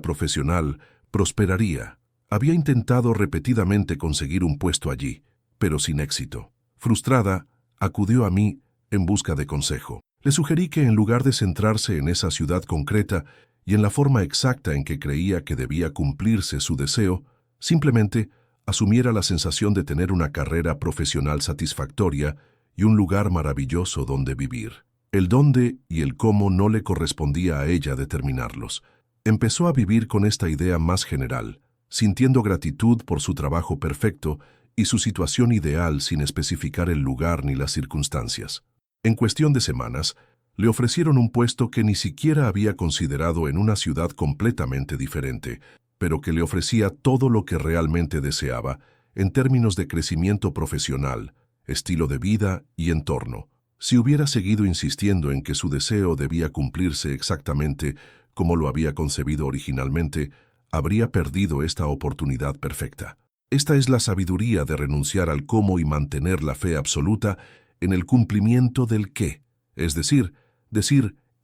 S1: profesional prosperaría. Había intentado repetidamente conseguir un puesto allí, pero sin éxito. Frustrada, acudió a mí en busca de consejo. Le sugerí que en lugar de centrarse en esa ciudad concreta y en la forma exacta en que creía que debía cumplirse su deseo, simplemente asumiera la sensación de tener una carrera profesional satisfactoria y un lugar maravilloso donde vivir. El dónde y el cómo no le correspondía a ella determinarlos. Empezó a vivir con esta idea más general, sintiendo gratitud por su trabajo perfecto y su situación ideal sin especificar el lugar ni las circunstancias. En cuestión de semanas, le ofrecieron un puesto que ni siquiera había considerado en una ciudad completamente diferente, pero que le ofrecía todo lo que realmente deseaba en términos de crecimiento profesional, estilo de vida y entorno. Si hubiera seguido insistiendo en que su deseo debía cumplirse exactamente como lo había concebido originalmente, habría perdido esta oportunidad perfecta. Esta es la sabiduría de renunciar al cómo y mantener la fe absoluta en el cumplimiento del qué, es decir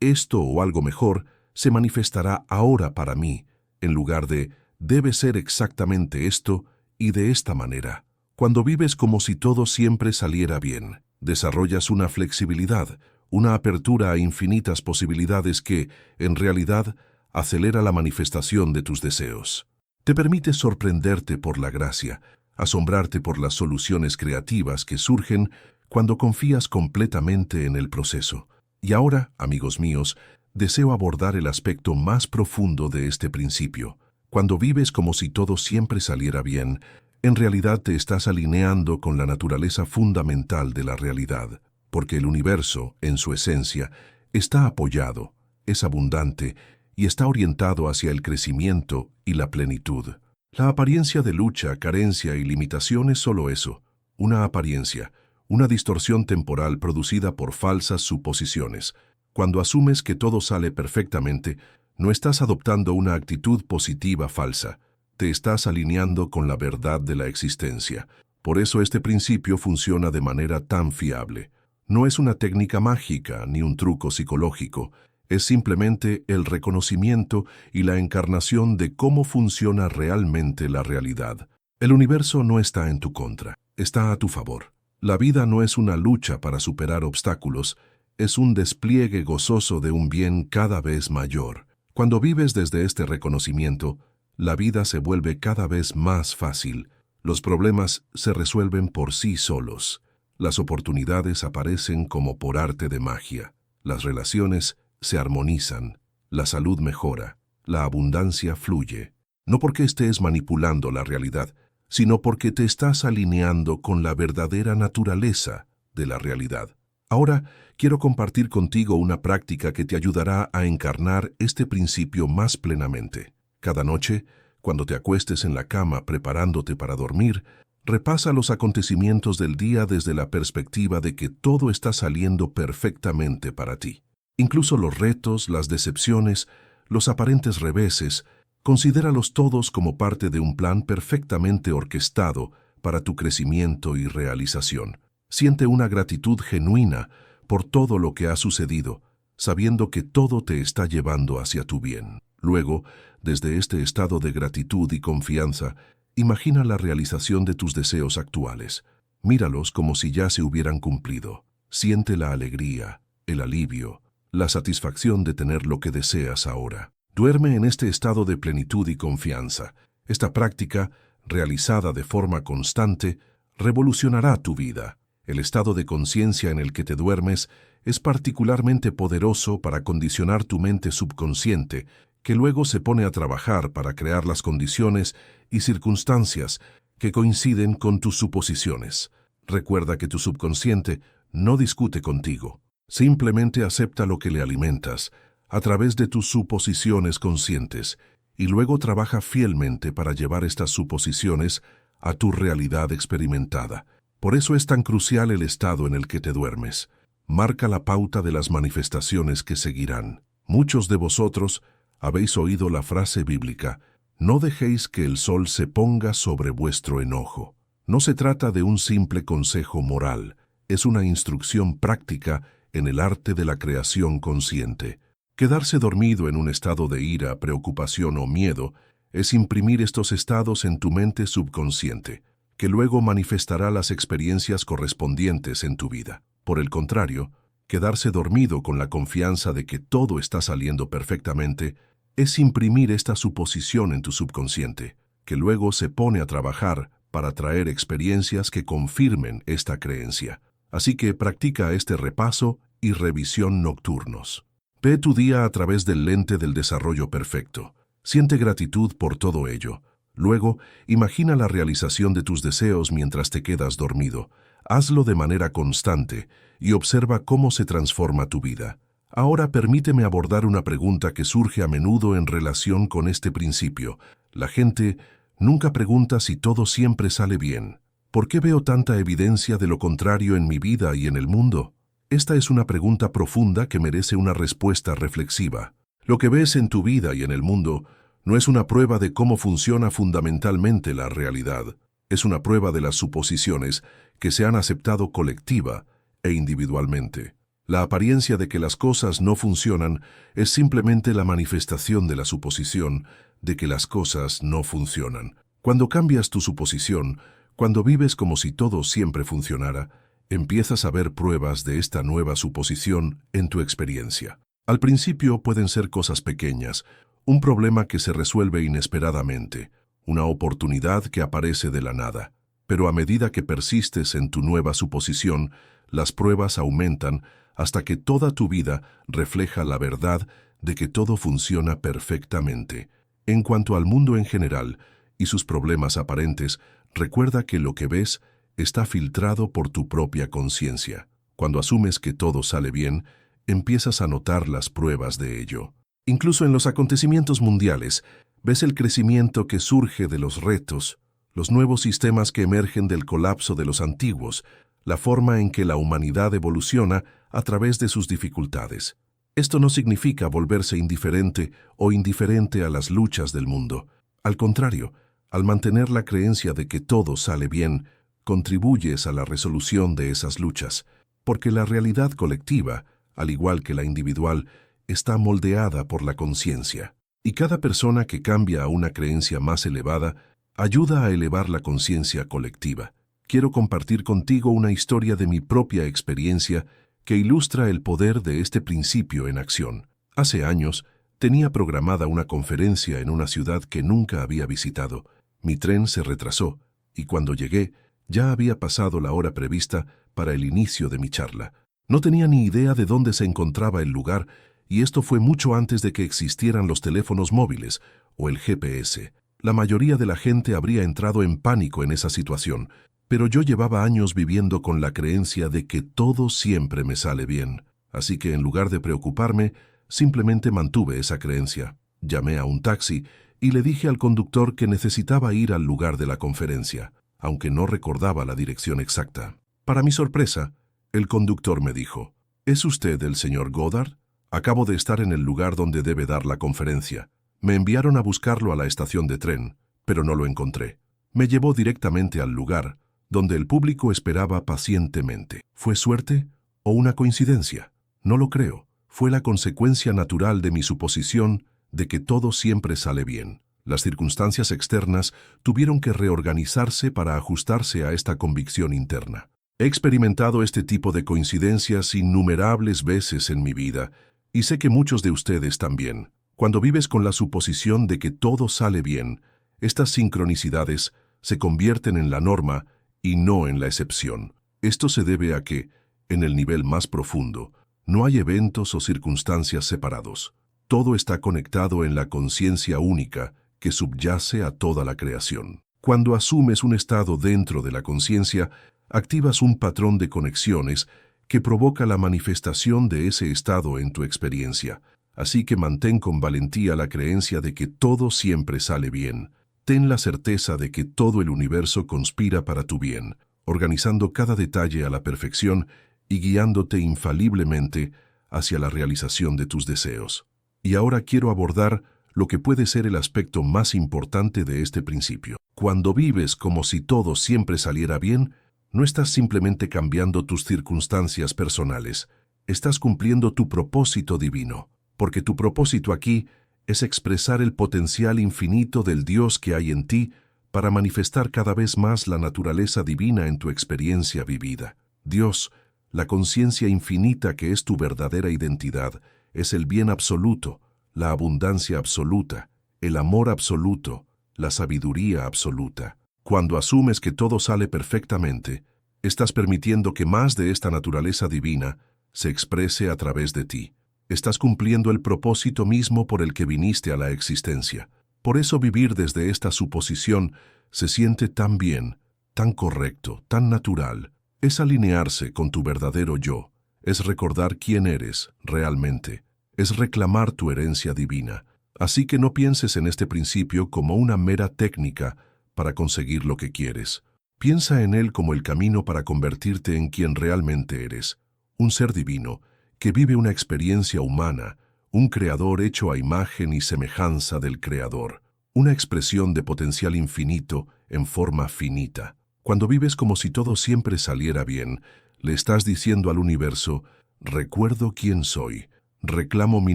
S1: esto o algo mejor se manifestará ahora para mí, en lugar de debe ser exactamente esto y de esta manera. Cuando vives como si todo siempre saliera bien, desarrollas una flexibilidad, una apertura a infinitas posibilidades que, en realidad, acelera la manifestación de tus deseos. Te permite sorprenderte por la gracia, asombrarte por las soluciones creativas que surgen cuando confías completamente en el proceso. Y ahora, amigos míos, deseo abordar el aspecto más profundo de este principio. Cuando vives como si todo siempre saliera bien, en realidad te estás alineando con la naturaleza fundamental de la realidad, porque el universo, en su esencia, está apoyado, es abundante y está orientado hacia el crecimiento y la plenitud. La apariencia de lucha, carencia y limitación es solo eso, una apariencia, una distorsión temporal producida por falsas suposiciones. Cuando asumes que todo sale perfectamente, no estás adoptando una actitud positiva falsa, te estás alineando con la verdad de la existencia. Por eso este principio funciona de manera tan fiable. No es una técnica mágica ni un truco psicológico, es simplemente el reconocimiento y la encarnación de cómo funciona realmente la realidad. El universo no está en tu contra, está a tu favor. La vida no es una lucha para superar obstáculos, es un despliegue gozoso de un bien cada vez mayor. Cuando vives desde este reconocimiento, la vida se vuelve cada vez más fácil. Los problemas se resuelven por sí solos. Las oportunidades aparecen como por arte de magia. Las relaciones se armonizan. La salud mejora. La abundancia fluye. No porque estés manipulando la realidad, sino porque te estás alineando con la verdadera naturaleza de la realidad. Ahora, quiero compartir contigo una práctica que te ayudará a encarnar este principio más plenamente. Cada noche, cuando te acuestes en la cama preparándote para dormir, repasa los acontecimientos del día desde la perspectiva de que todo está saliendo perfectamente para ti. Incluso los retos, las decepciones, los aparentes reveses, considéralos todos como parte de un plan perfectamente orquestado para tu crecimiento y realización. Siente una gratitud genuina por todo lo que ha sucedido, sabiendo que todo te está llevando hacia tu bien. Luego, desde este estado de gratitud y confianza, imagina la realización de tus deseos actuales. Míralos como si ya se hubieran cumplido. Siente la alegría, el alivio, la satisfacción de tener lo que deseas ahora. Duerme en este estado de plenitud y confianza. Esta práctica, realizada de forma constante, revolucionará tu vida. El estado de conciencia en el que te duermes es particularmente poderoso para condicionar tu mente subconsciente, que luego se pone a trabajar para crear las condiciones y circunstancias que coinciden con tus suposiciones. Recuerda que tu subconsciente no discute contigo, simplemente acepta lo que le alimentas a través de tus suposiciones conscientes y luego trabaja fielmente para llevar estas suposiciones a tu realidad experimentada. Por eso es tan crucial el estado en el que te duermes. Marca la pauta de las manifestaciones que seguirán. Muchos de vosotros habéis oído la frase bíblica, no dejéis que el sol se ponga sobre vuestro enojo. No se trata de un simple consejo moral, es una instrucción práctica en el arte de la creación consciente. Quedarse dormido en un estado de ira, preocupación o miedo es imprimir estos estados en tu mente subconsciente, que luego manifestará las experiencias correspondientes en tu vida. Por el contrario, quedarse dormido con la confianza de que todo está saliendo perfectamente es imprimir esta suposición en tu subconsciente, que luego se pone a trabajar para traer experiencias que confirmen esta creencia. Así que practica este repaso y revisión nocturnos. Ve tu día a través del lente del desarrollo perfecto. Siente gratitud por todo ello. Luego, imagina la realización de tus deseos mientras te quedas dormido. Hazlo de manera constante y observa cómo se transforma tu vida. Ahora permíteme abordar una pregunta que surge a menudo en relación con este principio. La gente nunca pregunta si todo siempre sale bien. ¿Por qué veo tanta evidencia de lo contrario en mi vida y en el mundo? Esta es una pregunta profunda que merece una respuesta reflexiva. Lo que ves en tu vida y en el mundo no es una prueba de cómo funciona fundamentalmente la realidad. Es una prueba de las suposiciones que se han aceptado colectiva e individualmente. La apariencia de que las cosas no funcionan es simplemente la manifestación de la suposición de que las cosas no funcionan. Cuando cambias tu suposición, cuando vives como si todo siempre funcionara, empiezas a ver pruebas de esta nueva suposición en tu experiencia. Al principio pueden ser cosas pequeñas, un problema que se resuelve inesperadamente, una oportunidad que aparece de la nada. Pero a medida que persistes en tu nueva suposición, las pruebas aumentan hasta que toda tu vida refleja la verdad de que todo funciona perfectamente. En cuanto al mundo en general y sus problemas aparentes, recuerda que lo que ves está filtrado por tu propia conciencia. Cuando asumes que todo sale bien, empiezas a notar las pruebas de ello. Incluso en los acontecimientos mundiales, ves el crecimiento que surge de los retos, los nuevos sistemas que emergen del colapso de los antiguos, la forma en que la humanidad evoluciona a través de sus dificultades. Esto no significa volverse indiferente o indiferente a las luchas del mundo. Al contrario, al mantener la creencia de que todo sale bien, contribuyes a la resolución de esas luchas, porque la realidad colectiva, al igual que la individual, está moldeada por la conciencia. Y cada persona que cambia a una creencia más elevada ayuda a elevar la conciencia colectiva. Quiero compartir contigo una historia de mi propia experiencia que ilustra el poder de este principio en acción. Hace años, tenía programada una conferencia en una ciudad que nunca había visitado. Mi tren se retrasó, y cuando llegué, ya había pasado la hora prevista para el inicio de mi charla. No tenía ni idea de dónde se encontraba el lugar, y esto fue mucho antes de que existieran los teléfonos móviles o el GPS. La mayoría de la gente habría entrado en pánico en esa situación, pero yo llevaba años viviendo con la creencia de que todo siempre me sale bien. Así que en lugar de preocuparme, simplemente mantuve esa creencia. Llamé a un taxi y le dije al conductor que necesitaba ir al lugar de la conferencia, aunque no recordaba la dirección exacta. Para mi sorpresa, el conductor me dijo: ¿Es usted el señor Goddard? Acabo de estar en el lugar donde debe dar la conferencia. Me enviaron a buscarlo a la estación de tren, pero no lo encontré. Me llevó directamente al lugar, donde el público esperaba pacientemente. ¿Fue suerte o una coincidencia? No lo creo. Fue la consecuencia natural de mi suposición de que todo siempre sale bien. Las circunstancias externas tuvieron que reorganizarse para ajustarse a esta convicción interna. He experimentado este tipo de coincidencias innumerables veces en mi vida, y sé que muchos de ustedes también. Cuando vives con la suposición de que todo sale bien, estas sincronicidades se convierten en la norma y no en la excepción. Esto se debe a que, en el nivel más profundo, no hay eventos o circunstancias separados. Todo está conectado en la conciencia única que subyace a toda la creación. Cuando asumes un estado dentro de la conciencia, activas un patrón de conexiones que provoca la manifestación de ese estado en tu experiencia. Así que mantén con valentía la creencia de que todo siempre sale bien. Ten la certeza de que todo el universo conspira para tu bien, organizando cada detalle a la perfección y guiándote infaliblemente hacia la realización de tus deseos. Y ahora quiero abordar lo que puede ser el aspecto más importante de este principio. Cuando vives como si todo siempre saliera bien, no estás simplemente cambiando tus circunstancias personales, estás cumpliendo tu propósito divino, porque tu propósito aquí es expresar el potencial infinito del Dios que hay en ti para manifestar cada vez más la naturaleza divina en tu experiencia vivida. Dios, la conciencia infinita que es tu verdadera identidad, es el bien absoluto, la abundancia absoluta, el amor absoluto, la sabiduría absoluta. Cuando asumes que todo sale perfectamente, estás permitiendo que más de esta naturaleza divina se exprese a través de ti. Estás cumpliendo el propósito mismo por el que viniste a la existencia. Por eso vivir desde esta suposición se siente tan bien, tan correcto, tan natural. Es alinearse con tu verdadero yo, es recordar quién eres realmente, es reclamar tu herencia divina. Así que no pienses en este principio como una mera técnica para conseguir lo que quieres. Piensa en él como el camino para convertirte en quien realmente eres, un ser divino que vive una experiencia humana, un creador hecho a imagen y semejanza del creador, una expresión de potencial infinito en forma finita. Cuando vives como si todo siempre saliera bien, le estás diciendo al universo: recuerdo quién soy, reclamo mi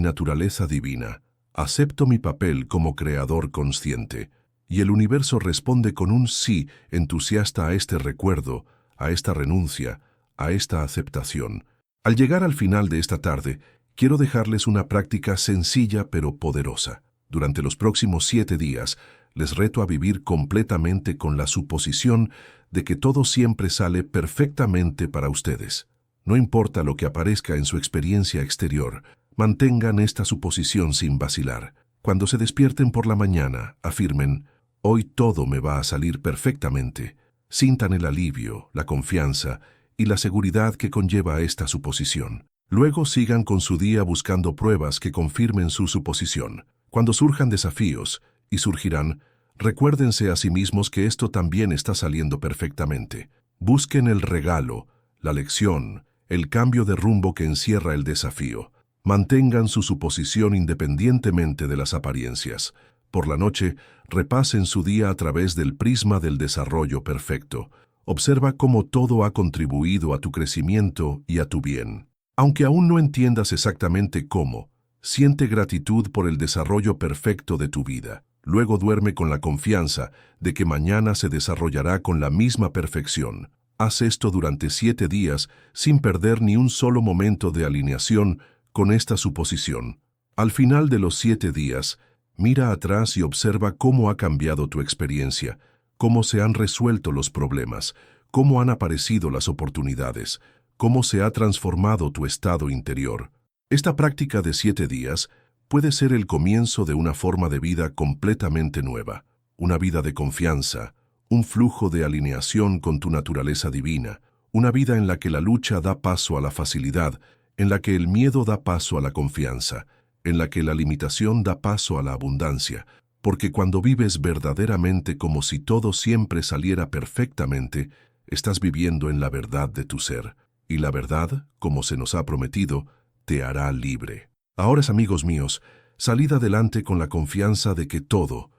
S1: naturaleza divina, acepto mi papel como creador consciente. Y el universo responde con un sí entusiasta a este recuerdo, a esta renuncia, a esta aceptación. Al llegar al final de esta tarde, quiero dejarles una práctica sencilla pero poderosa. Durante los próximos 7 días, les reto a vivir completamente con la suposición de que todo siempre sale perfectamente para ustedes. No importa lo que aparezca en su experiencia exterior, mantengan esta suposición sin vacilar. Cuando se despierten por la mañana, afirmen: hoy todo me va a salir perfectamente. Sientan el alivio, la confianza y la seguridad que conlleva esta suposición. Luego sigan con su día buscando pruebas que confirmen su suposición. Cuando surjan desafíos, y surgirán, recuérdense a sí mismos que esto también está saliendo perfectamente. Busquen el regalo, la lección, el cambio de rumbo que encierra el desafío. Mantengan su suposición independientemente de las apariencias. Por la noche, repasen su día a través del prisma del desarrollo perfecto. Observa cómo todo ha contribuido a tu crecimiento y a tu bien. Aunque aún no entiendas exactamente cómo, siente gratitud por el desarrollo perfecto de tu vida. Luego duerme con la confianza de que mañana se desarrollará con la misma perfección. Haz esto durante 7 días sin perder ni un solo momento de alineación con esta suposición. Al final de los 7 días, mira atrás y observa cómo ha cambiado tu experiencia, cómo se han resuelto los problemas, cómo han aparecido las oportunidades, cómo se ha transformado tu estado interior. Esta práctica de 7 días puede ser el comienzo de una forma de vida completamente nueva, una vida de confianza, un flujo de alineación con tu naturaleza divina, una vida en la que la lucha da paso a la facilidad, en la que el miedo da paso a la confianza, en la que la limitación da paso a la abundancia, porque cuando vives verdaderamente como si todo siempre saliera perfectamente, estás viviendo en la verdad de tu ser, y la verdad, como se nos ha prometido, te hará libre. Ahora, amigos míos, salid adelante con la confianza de que todo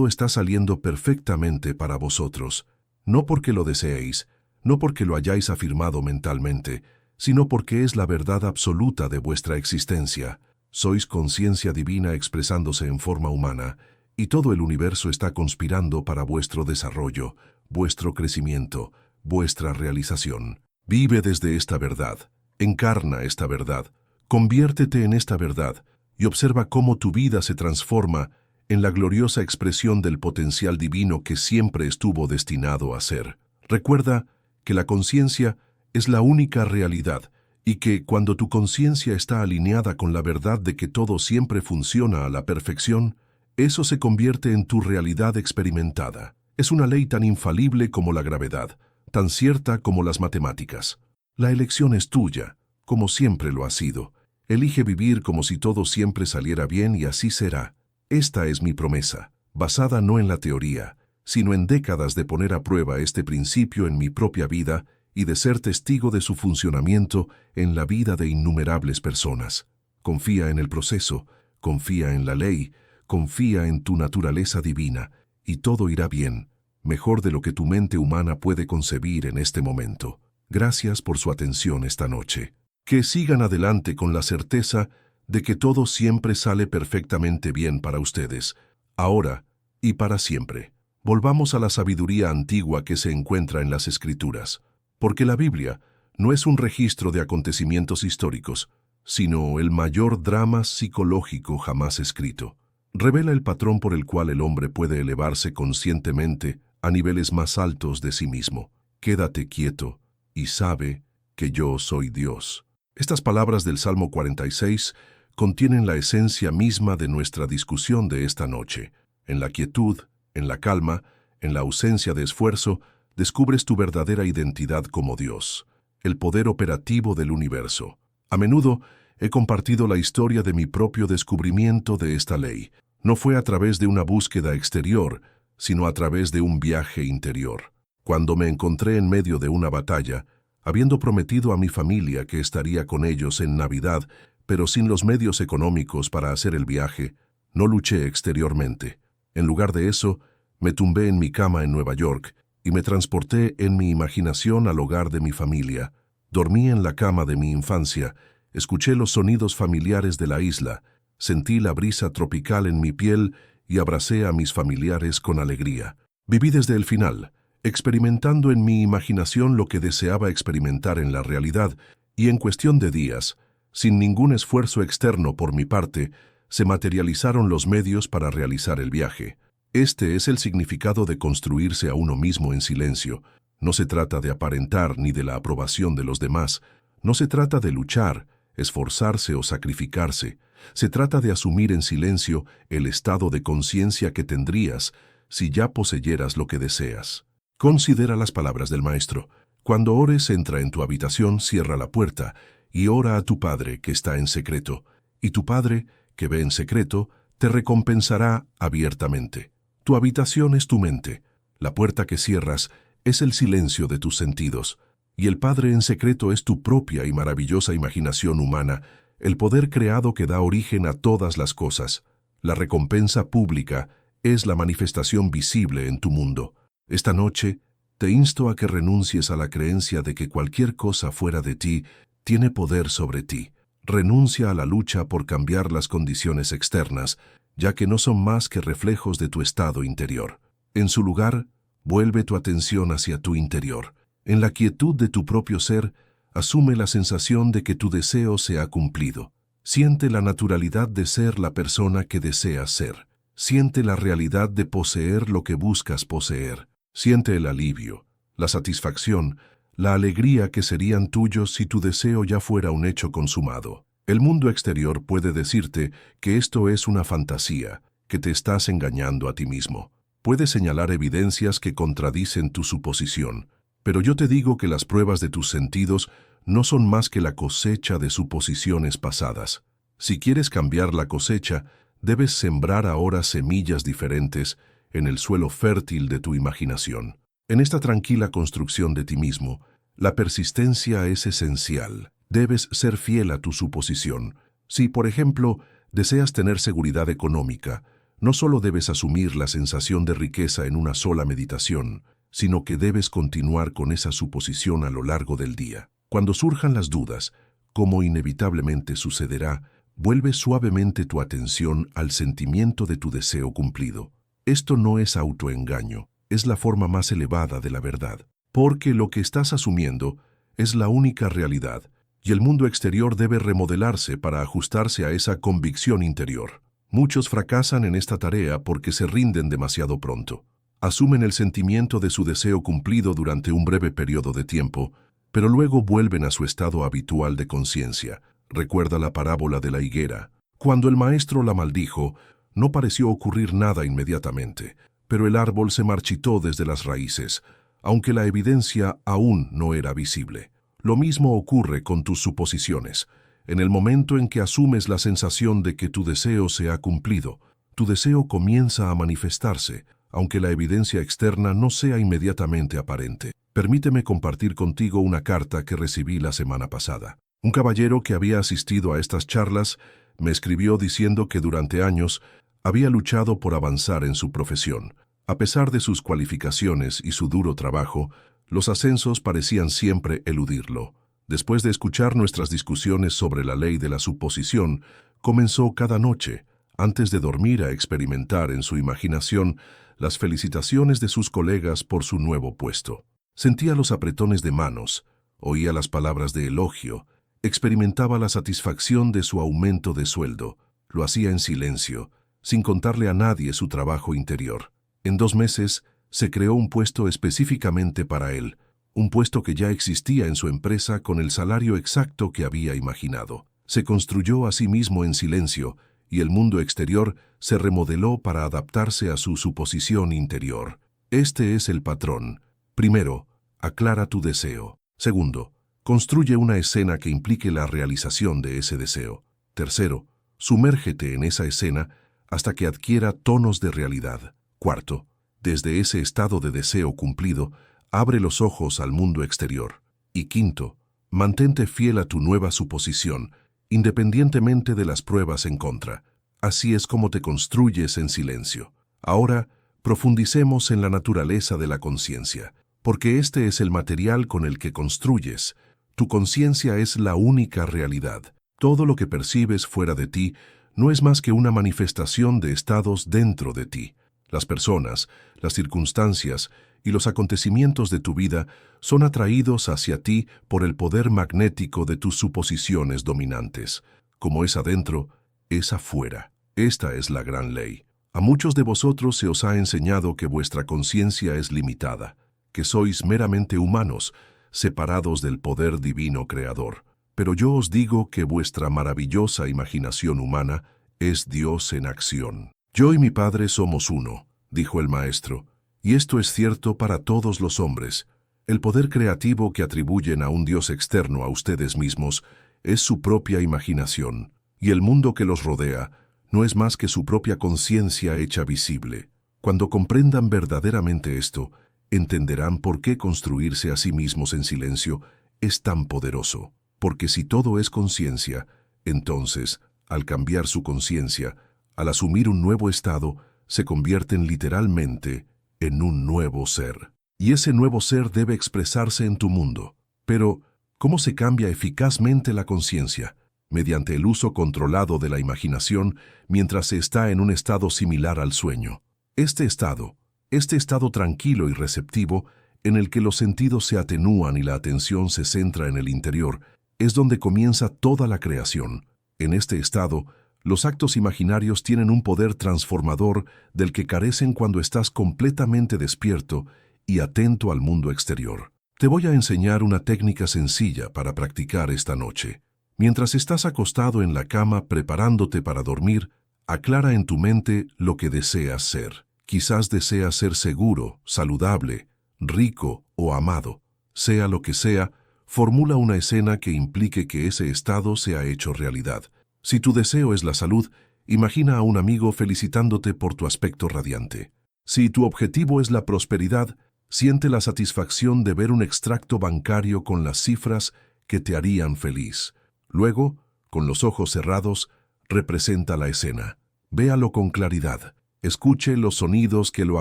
S1: está saliendo perfectamente para vosotros, no porque lo deseéis, no porque lo hayáis afirmado mentalmente, sino porque es la verdad absoluta de vuestra existencia. Sois conciencia divina expresándose en forma humana, y todo el universo está conspirando para vuestro desarrollo, vuestro crecimiento, vuestra realización. Vive desde esta verdad, encarna esta verdad, conviértete en esta verdad y observa cómo tu vida se transforma en la gloriosa expresión del potencial divino que siempre estuvo destinado a ser. Recuerda que la conciencia es la única realidad y que cuando tu conciencia está alineada con la verdad de que todo siempre funciona a la perfección, eso se convierte en tu realidad experimentada. Es una ley tan infalible como la gravedad, tan cierta como las matemáticas. La elección es tuya, como siempre lo ha sido. Elige vivir como si todo siempre saliera bien y así será. Esta es mi promesa, basada no en la teoría, sino en décadas de poner a prueba este principio en mi propia vida y de ser testigo de su funcionamiento en la vida de innumerables personas. Confía en el proceso, confía en la ley, confía en tu naturaleza divina, y todo irá bien, mejor de lo que tu mente humana puede concebir en este momento. Gracias por su atención esta noche. Que sigan adelante con la certeza de que todo siempre sale perfectamente bien para ustedes, ahora y para siempre. Volvamos a la sabiduría antigua que se encuentra en las Escrituras, porque la Biblia no es un registro de acontecimientos históricos, sino el mayor drama psicológico jamás escrito. Revela el patrón por el cual el hombre puede elevarse conscientemente a niveles más altos de sí mismo. Quédate quieto y sabe que yo soy Dios. Estas palabras del Salmo 46 contienen la esencia misma de nuestra discusión de esta noche. En la quietud, en la calma, en la ausencia de esfuerzo, descubres tu verdadera identidad como Dios, el poder operativo del universo. A menudo he compartido la historia de mi propio descubrimiento de esta ley. No fue a través de una búsqueda exterior, sino a través de un viaje interior. Cuando me encontré en medio de una batalla, habiendo prometido a mi familia que estaría con ellos en Navidad, pero sin los medios económicos para hacer el viaje, no luché exteriormente. En lugar de eso, me tumbé en mi cama en Nueva York y me transporté en mi imaginación al hogar de mi familia. Dormí en la cama de mi infancia, escuché los sonidos familiares de la isla, sentí la brisa tropical en mi piel y abracé a mis familiares con alegría. Viví desde el final, experimentando en mi imaginación lo que deseaba experimentar en la realidad, y en cuestión de días, sin ningún esfuerzo externo por mi parte, se materializaron los medios para realizar el viaje. Este es el significado de construirse a uno mismo en silencio. No se trata de aparentar ni de la aprobación de los demás. No se trata de luchar, esforzarse o sacrificarse. Se trata de asumir en silencio el estado de conciencia que tendrías si ya poseyeras lo que deseas. Considera las palabras del Maestro. Cuando ores, entra en tu habitación, cierra la puerta y ora a tu Padre que está en secreto. Y tu Padre, que ve en secreto, te recompensará abiertamente. Tu habitación es tu mente. La puerta que cierras es el silencio de tus sentidos. Y el Padre en secreto es tu propia y maravillosa imaginación humana, el poder creado que da origen a todas las cosas. La recompensa pública es la manifestación visible en tu mundo. Esta noche, te insto a que renuncies a la creencia de que cualquier cosa fuera de ti tiene poder sobre ti. Renuncia a la lucha por cambiar las condiciones externas, ya que no son más que reflejos de tu estado interior. En su lugar, vuelve tu atención hacia tu interior. En la quietud de tu propio ser, asume la sensación de que tu deseo se ha cumplido. Siente la naturalidad de ser la persona que deseas ser. Siente la realidad de poseer lo que buscas poseer. Siente el alivio, la satisfacción, la alegría que serían tuyos si tu deseo ya fuera un hecho consumado. El mundo exterior puede decirte que esto es una fantasía, que te estás engañando a ti mismo. Puede señalar evidencias que contradicen tu suposición, pero yo te digo que las pruebas de tus sentidos no son más que la cosecha de suposiciones pasadas. Si quieres cambiar la cosecha, debes sembrar ahora semillas diferentes en el suelo fértil de tu imaginación. En esta tranquila construcción de ti mismo, la persistencia es esencial. Debes ser fiel a tu suposición. Si, por ejemplo, deseas tener seguridad económica, no solo debes asumir la sensación de riqueza en una sola meditación, sino que debes continuar con esa suposición a lo largo del día. Cuando surjan las dudas, como inevitablemente sucederá, vuelve suavemente tu atención al sentimiento de tu deseo cumplido. Esto no es autoengaño, es la forma más elevada de la verdad, porque lo que estás asumiendo es la única realidad, y el mundo exterior debe remodelarse para ajustarse a esa convicción interior. Muchos fracasan en esta tarea porque se rinden demasiado pronto. Asumen el sentimiento de su deseo cumplido durante un breve periodo de tiempo, pero luego vuelven a su estado habitual de conciencia. Recuerda la parábola de la higuera. Cuando el maestro la maldijo, no pareció ocurrir nada inmediatamente, pero el árbol se marchitó desde las raíces, aunque la evidencia aún no era visible. Lo mismo ocurre con tus suposiciones. En el momento en que asumes la sensación de que tu deseo se ha cumplido, tu deseo comienza a manifestarse, aunque la evidencia externa no sea inmediatamente aparente. Permíteme compartir contigo una carta que recibí la semana pasada. Un caballero que había asistido a estas charlas me escribió diciendo que durante años Había luchado por avanzar en su profesión. A pesar de sus cualificaciones y su duro trabajo, los ascensos parecían siempre eludirlo. Después de escuchar nuestras discusiones sobre la ley de la suposición, comenzó cada noche, antes de dormir, a experimentar en su imaginación las felicitaciones de sus colegas por su nuevo puesto. Sentía los apretones de manos, oía las palabras de elogio, experimentaba la satisfacción de su aumento de sueldo. Lo hacía en silencio, sin contarle a nadie su trabajo interior. En 2 meses se creó un puesto específicamente para él, un puesto que ya existía en su empresa con el salario exacto que había imaginado. Se construyó a sí mismo en silencio y el mundo exterior se remodeló para adaptarse a su suposición interior. Este es el patrón. Primero, aclara tu deseo. Segundo, construye una escena que implique la realización de ese deseo. Tercero, sumérgete en esa escena hasta que adquiera tonos de realidad. Cuarto, desde ese estado de deseo cumplido, abre los ojos al mundo exterior. Y quinto, mantente fiel a tu nueva suposición, independientemente de las pruebas en contra. Así es como te construyes en silencio. Ahora, profundicemos en la naturaleza de la conciencia, porque este es el material con el que construyes. Tu conciencia es la única realidad. Todo lo que percibes fuera de ti no es más que una manifestación de estados dentro de ti. Las personas, las circunstancias y los acontecimientos de tu vida son atraídos hacia ti por el poder magnético de tus suposiciones dominantes. Como es adentro, es afuera. Esta es la gran ley. A muchos de vosotros se os ha enseñado que vuestra conciencia es limitada, que sois meramente humanos, separados del poder divino creador. Pero yo os digo que vuestra maravillosa imaginación humana es Dios en acción. Yo y mi Padre somos uno, dijo el Maestro, y esto es cierto para todos los hombres. El poder creativo que atribuyen a un Dios externo a ustedes mismos es su propia imaginación, y el mundo que los rodea no es más que su propia conciencia hecha visible. Cuando comprendan verdaderamente esto, entenderán por qué construirse a sí mismos en silencio es tan poderoso. Porque si todo es conciencia, entonces, al cambiar su conciencia, al asumir un nuevo estado, se convierten literalmente en un nuevo ser. Y ese nuevo ser debe expresarse en tu mundo. Pero, ¿cómo se cambia eficazmente la conciencia? Mediante el uso controlado de la imaginación mientras se está en un estado similar al sueño. Este estado tranquilo y receptivo, en el que los sentidos se atenúan y la atención se centra en el interior, es donde comienza toda la creación. En este estado, los actos imaginarios tienen un poder transformador del que carecen cuando estás completamente despierto y atento al mundo exterior. Te voy a enseñar una técnica sencilla para practicar esta noche. Mientras estás acostado en la cama preparándote para dormir, aclara en tu mente lo que deseas ser. Quizás deseas ser seguro, saludable, rico o amado. Sea lo que sea, formula una escena que implique que ese estado se ha hecho realidad. Si tu deseo es la salud, imagina a un amigo felicitándote por tu aspecto radiante. Si tu objetivo es la prosperidad, siente la satisfacción de ver un extracto bancario con las cifras que te harían feliz. Luego, con los ojos cerrados, representa la escena. Véalo con claridad. Escuche los sonidos que lo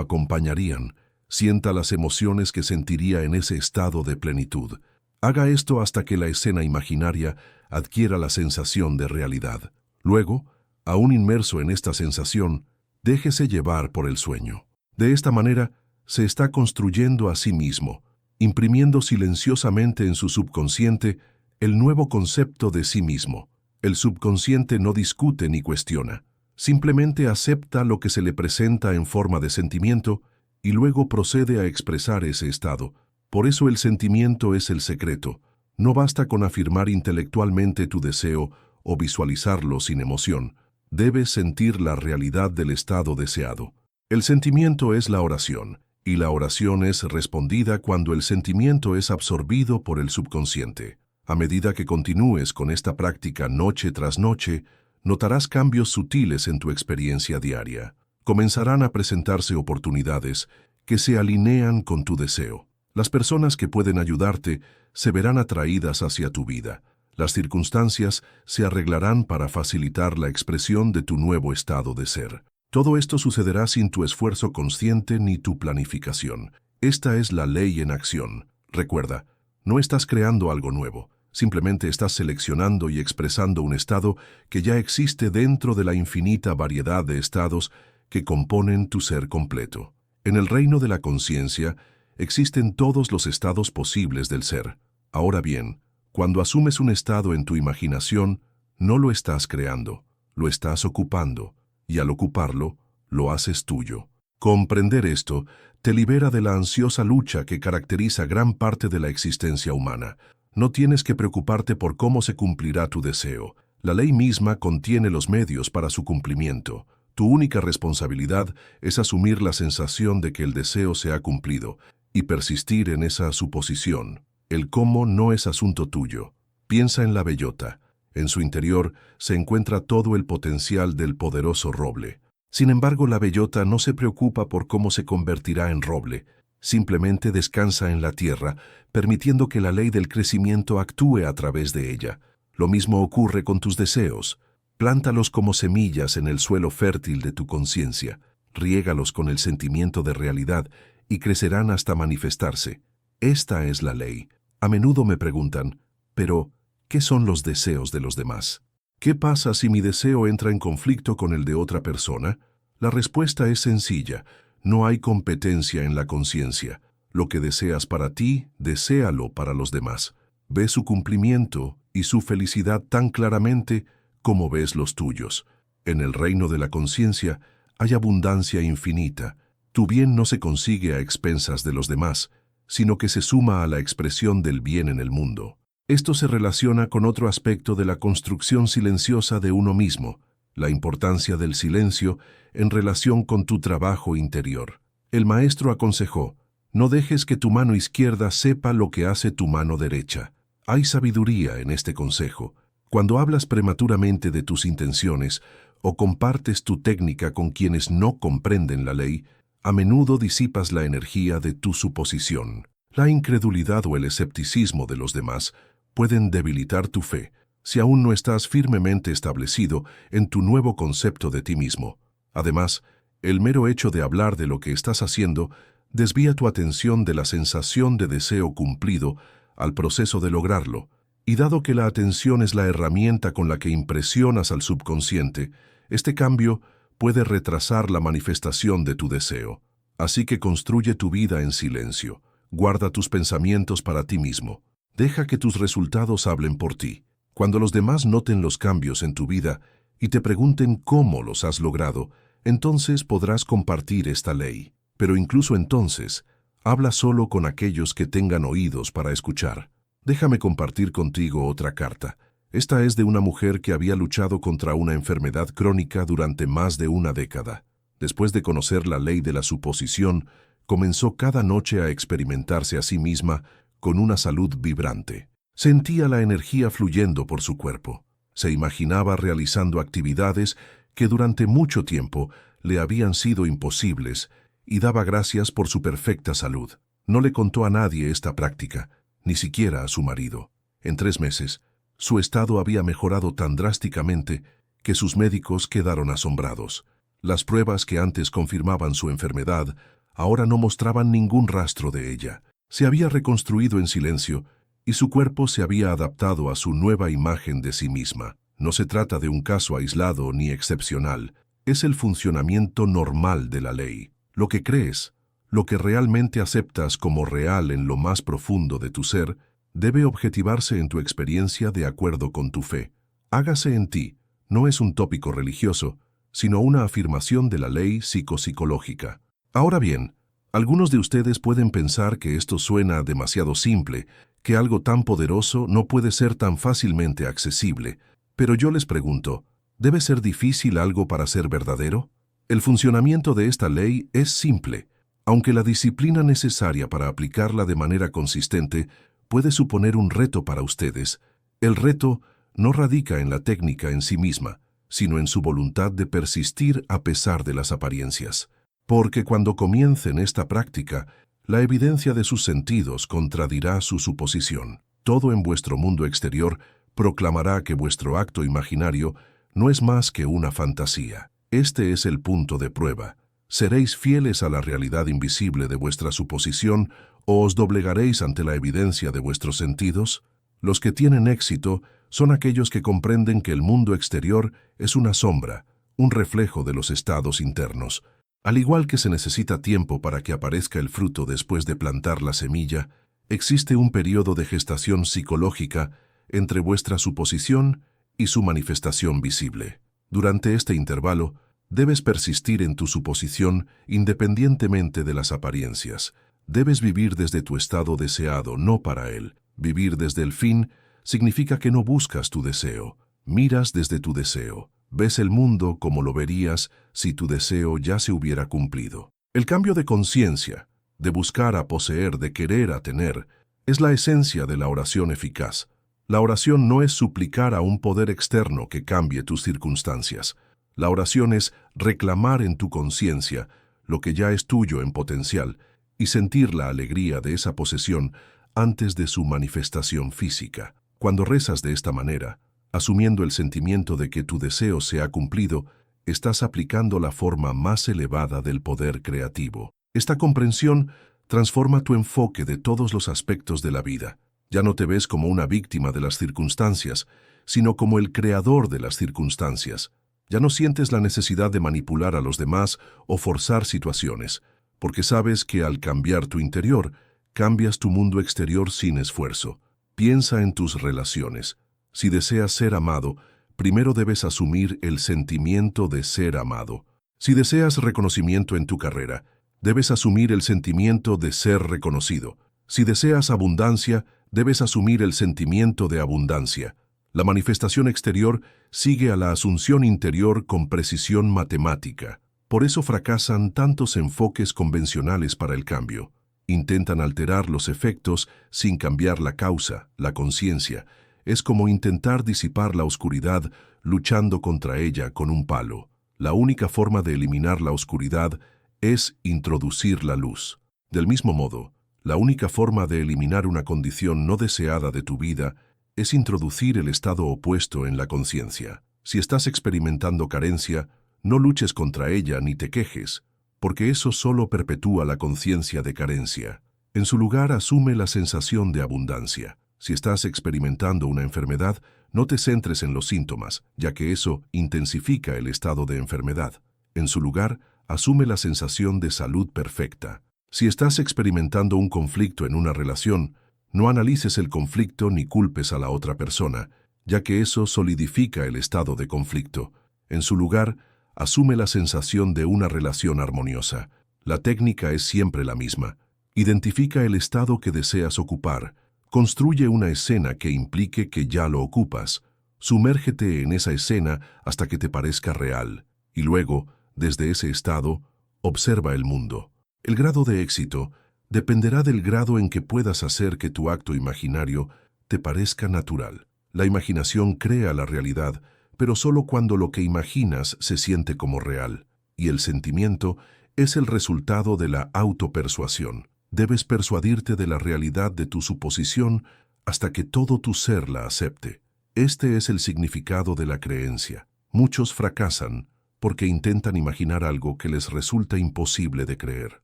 S1: acompañarían. Sienta las emociones que sentiría en ese estado de plenitud. Haga esto hasta que la escena imaginaria adquiera la sensación de realidad. Luego, aún inmerso en esta sensación, déjese llevar por el sueño. De esta manera, se está construyendo a sí mismo, imprimiendo silenciosamente en su subconsciente el nuevo concepto de sí mismo. El subconsciente no discute ni cuestiona, simplemente acepta lo que se le presenta en forma de sentimiento y luego procede a expresar ese estado. Por eso el sentimiento es el secreto. No basta con afirmar intelectualmente tu deseo o visualizarlo sin emoción. Debes sentir la realidad del estado deseado. El sentimiento es la oración, y la oración es respondida cuando el sentimiento es absorbido por el subconsciente. A medida que continúes con esta práctica noche tras noche, notarás cambios sutiles en tu experiencia diaria. Comenzarán a presentarse oportunidades que se alinean con tu deseo. Las personas que pueden ayudarte se verán atraídas hacia tu vida. Las circunstancias se arreglarán para facilitar la expresión de tu nuevo estado de ser. Todo esto sucederá sin tu esfuerzo consciente ni tu planificación. Esta es la ley en acción. Recuerda, no estás creando algo nuevo, simplemente estás seleccionando y expresando un estado que ya existe dentro de la infinita variedad de estados que componen tu ser completo. En el reino de la conciencia existen todos los estados posibles del ser. Ahora bien, cuando asumes un estado en tu imaginación, no lo estás creando, lo estás ocupando, y al ocuparlo, lo haces tuyo. Comprender esto te libera de la ansiosa lucha que caracteriza gran parte de la existencia humana. No tienes que preocuparte por cómo se cumplirá tu deseo. La ley misma contiene los medios para su cumplimiento. Tu única responsabilidad es asumir la sensación de que el deseo se ha cumplido y persistir en esa suposición. El cómo no es asunto tuyo. Piensa en la bellota. En su interior se encuentra todo el potencial del poderoso roble. Sin embargo, la bellota no se preocupa por cómo se convertirá en roble. Simplemente descansa en la tierra, permitiendo que la ley del crecimiento actúe a través de ella. Lo mismo ocurre con tus deseos. Plántalos como semillas en el suelo fértil de tu conciencia. Riégalos con el sentimiento de realidad y crecerán hasta manifestarse. Esta es la ley. A menudo me preguntan, pero, ¿qué son los deseos de los demás? ¿Qué pasa si mi deseo entra en conflicto con el de otra persona? La respuesta es sencilla. No hay competencia en la conciencia. Lo que deseas para ti, deséalo para los demás. Ve su cumplimiento y su felicidad tan claramente como ves los tuyos. En el reino de la conciencia hay abundancia infinita. Tu bien no se consigue a expensas de los demás, sino que se suma a la expresión del bien en el mundo. Esto se relaciona con otro aspecto de la construcción silenciosa de uno mismo, la importancia del silencio en relación con tu trabajo interior. El maestro aconsejó, no dejes que tu mano izquierda sepa lo que hace tu mano derecha. Hay sabiduría en este consejo. Cuando hablas prematuramente de tus intenciones o compartes tu técnica con quienes no comprenden la ley, a menudo disipas la energía de tu suposición. La incredulidad o el escepticismo de los demás pueden debilitar tu fe si aún no estás firmemente establecido en tu nuevo concepto de ti mismo. Además, el mero hecho de hablar de lo que estás haciendo desvía tu atención de la sensación de deseo cumplido al proceso de lograrlo, y dado que la atención es la herramienta con la que impresionas al subconsciente, este cambio puede retrasar la manifestación de tu deseo. Así que construye tu vida en silencio. Guarda tus pensamientos para ti mismo. Deja que tus resultados hablen por ti. Cuando los demás noten los cambios en tu vida y te pregunten cómo los has logrado, entonces podrás compartir esta ley. Pero incluso entonces, habla solo con aquellos que tengan oídos para escuchar. Déjame compartir contigo otra carta. Esta es de una mujer que había luchado contra una enfermedad crónica durante más de una década. Después de conocer la ley de la suposición, comenzó cada noche a experimentarse a sí misma con una salud vibrante. Sentía la energía fluyendo por su cuerpo. Se imaginaba realizando actividades que durante mucho tiempo le habían sido imposibles y daba gracias por su perfecta salud. No le contó a nadie esta práctica, ni siquiera a su marido. En 3 meses, su estado había mejorado tan drásticamente que sus médicos quedaron asombrados. Las pruebas que antes confirmaban su enfermedad ahora no mostraban ningún rastro de ella. Se había reconstruido en silencio y su cuerpo se había adaptado a su nueva imagen de sí misma. No se trata de un caso aislado ni excepcional, es el funcionamiento normal de la ley. Lo que crees, lo que realmente aceptas como real en lo más profundo de tu ser, debe objetivarse en tu experiencia de acuerdo con tu fe. Hágase en ti, no es un tópico religioso, sino una afirmación de la ley psicopsicológica. Ahora bien, algunos de ustedes pueden pensar que esto suena demasiado simple, que algo tan poderoso no puede ser tan fácilmente accesible, pero yo les pregunto, ¿debe ser difícil algo para ser verdadero? El funcionamiento de esta ley es simple, aunque la disciplina necesaria para aplicarla de manera consistente puede suponer un reto para ustedes. El reto no radica en la técnica en sí misma, sino en su voluntad de persistir a pesar de las apariencias. Porque cuando comiencen esta práctica, la evidencia de sus sentidos contradirá su suposición. Todo en vuestro mundo exterior proclamará que vuestro acto imaginario no es más que una fantasía. Este es el punto de prueba. ¿Seréis fieles a la realidad invisible de vuestra suposición o os doblegaréis ante la evidencia de vuestros sentidos? Los que tienen éxito son aquellos que comprenden que el mundo exterior es una sombra, un reflejo de los estados internos. Al igual que se necesita tiempo para que aparezca el fruto después de plantar la semilla, existe un periodo de gestación psicológica entre vuestra suposición y su manifestación visible. Durante este intervalo, debes persistir en tu suposición independientemente de las apariencias. Debes vivir desde tu estado deseado, no para él. Vivir desde el fin significa que no buscas tu deseo, miras desde tu deseo. Ves el mundo como lo verías si tu deseo ya se hubiera cumplido. El cambio de conciencia, de buscar a poseer, de querer a tener, es la esencia de la oración eficaz. La oración no es suplicar a un poder externo que cambie tus circunstancias. La oración es reclamar en tu conciencia lo que ya es tuyo en potencial y sentir la alegría de esa posesión antes de su manifestación física. Cuando rezas de esta manera, asumiendo el sentimiento de que tu deseo se ha cumplido, estás aplicando la forma más elevada del poder creativo. Esta comprensión transforma tu enfoque de todos los aspectos de la vida. Ya no te ves como una víctima de las circunstancias, sino como el creador de las circunstancias. Ya no sientes la necesidad de manipular a los demás o forzar situaciones, porque sabes que al cambiar tu interior, cambias tu mundo exterior sin esfuerzo. Piensa en tus relaciones. Si deseas ser amado, primero debes asumir el sentimiento de ser amado. Si deseas reconocimiento en tu carrera, debes asumir el sentimiento de ser reconocido. Si deseas abundancia, debes asumir el sentimiento de abundancia. La manifestación exterior sigue a la asunción interior con precisión matemática. Por eso fracasan tantos enfoques convencionales para el cambio. Intentan alterar los efectos sin cambiar la causa, la conciencia. Es como intentar disipar la oscuridad luchando contra ella con un palo. La única forma de eliminar la oscuridad es introducir la luz. Del mismo modo, la única forma de eliminar una condición no deseada de tu vida es introducir el estado opuesto en la conciencia. Si estás experimentando carencia, no luches contra ella ni te quejes, porque eso solo perpetúa la conciencia de carencia. En su lugar, asume la sensación de abundancia. Si estás experimentando una enfermedad, no te centres en los síntomas, ya que eso intensifica el estado de enfermedad. En su lugar, asume la sensación de salud perfecta. Si estás experimentando un conflicto en una relación, no analices el conflicto ni culpes a la otra persona, ya que eso solidifica el estado de conflicto. En su lugar, asume la sensación de una relación armoniosa. La técnica es siempre la misma. Identifica el estado que deseas ocupar. Construye una escena que implique que ya lo ocupas. Sumérgete en esa escena hasta que te parezca real. Y luego, desde ese estado, observa el mundo. El grado de éxito dependerá del grado en que puedas hacer que tu acto imaginario te parezca natural. La imaginación crea la realidad, pero solo cuando lo que imaginas se siente como real, y el sentimiento es el resultado de la autopersuasión. Debes persuadirte de la realidad de tu suposición hasta que todo tu ser la acepte. Este es el significado de la creencia. Muchos fracasan porque intentan imaginar algo que les resulta imposible de creer.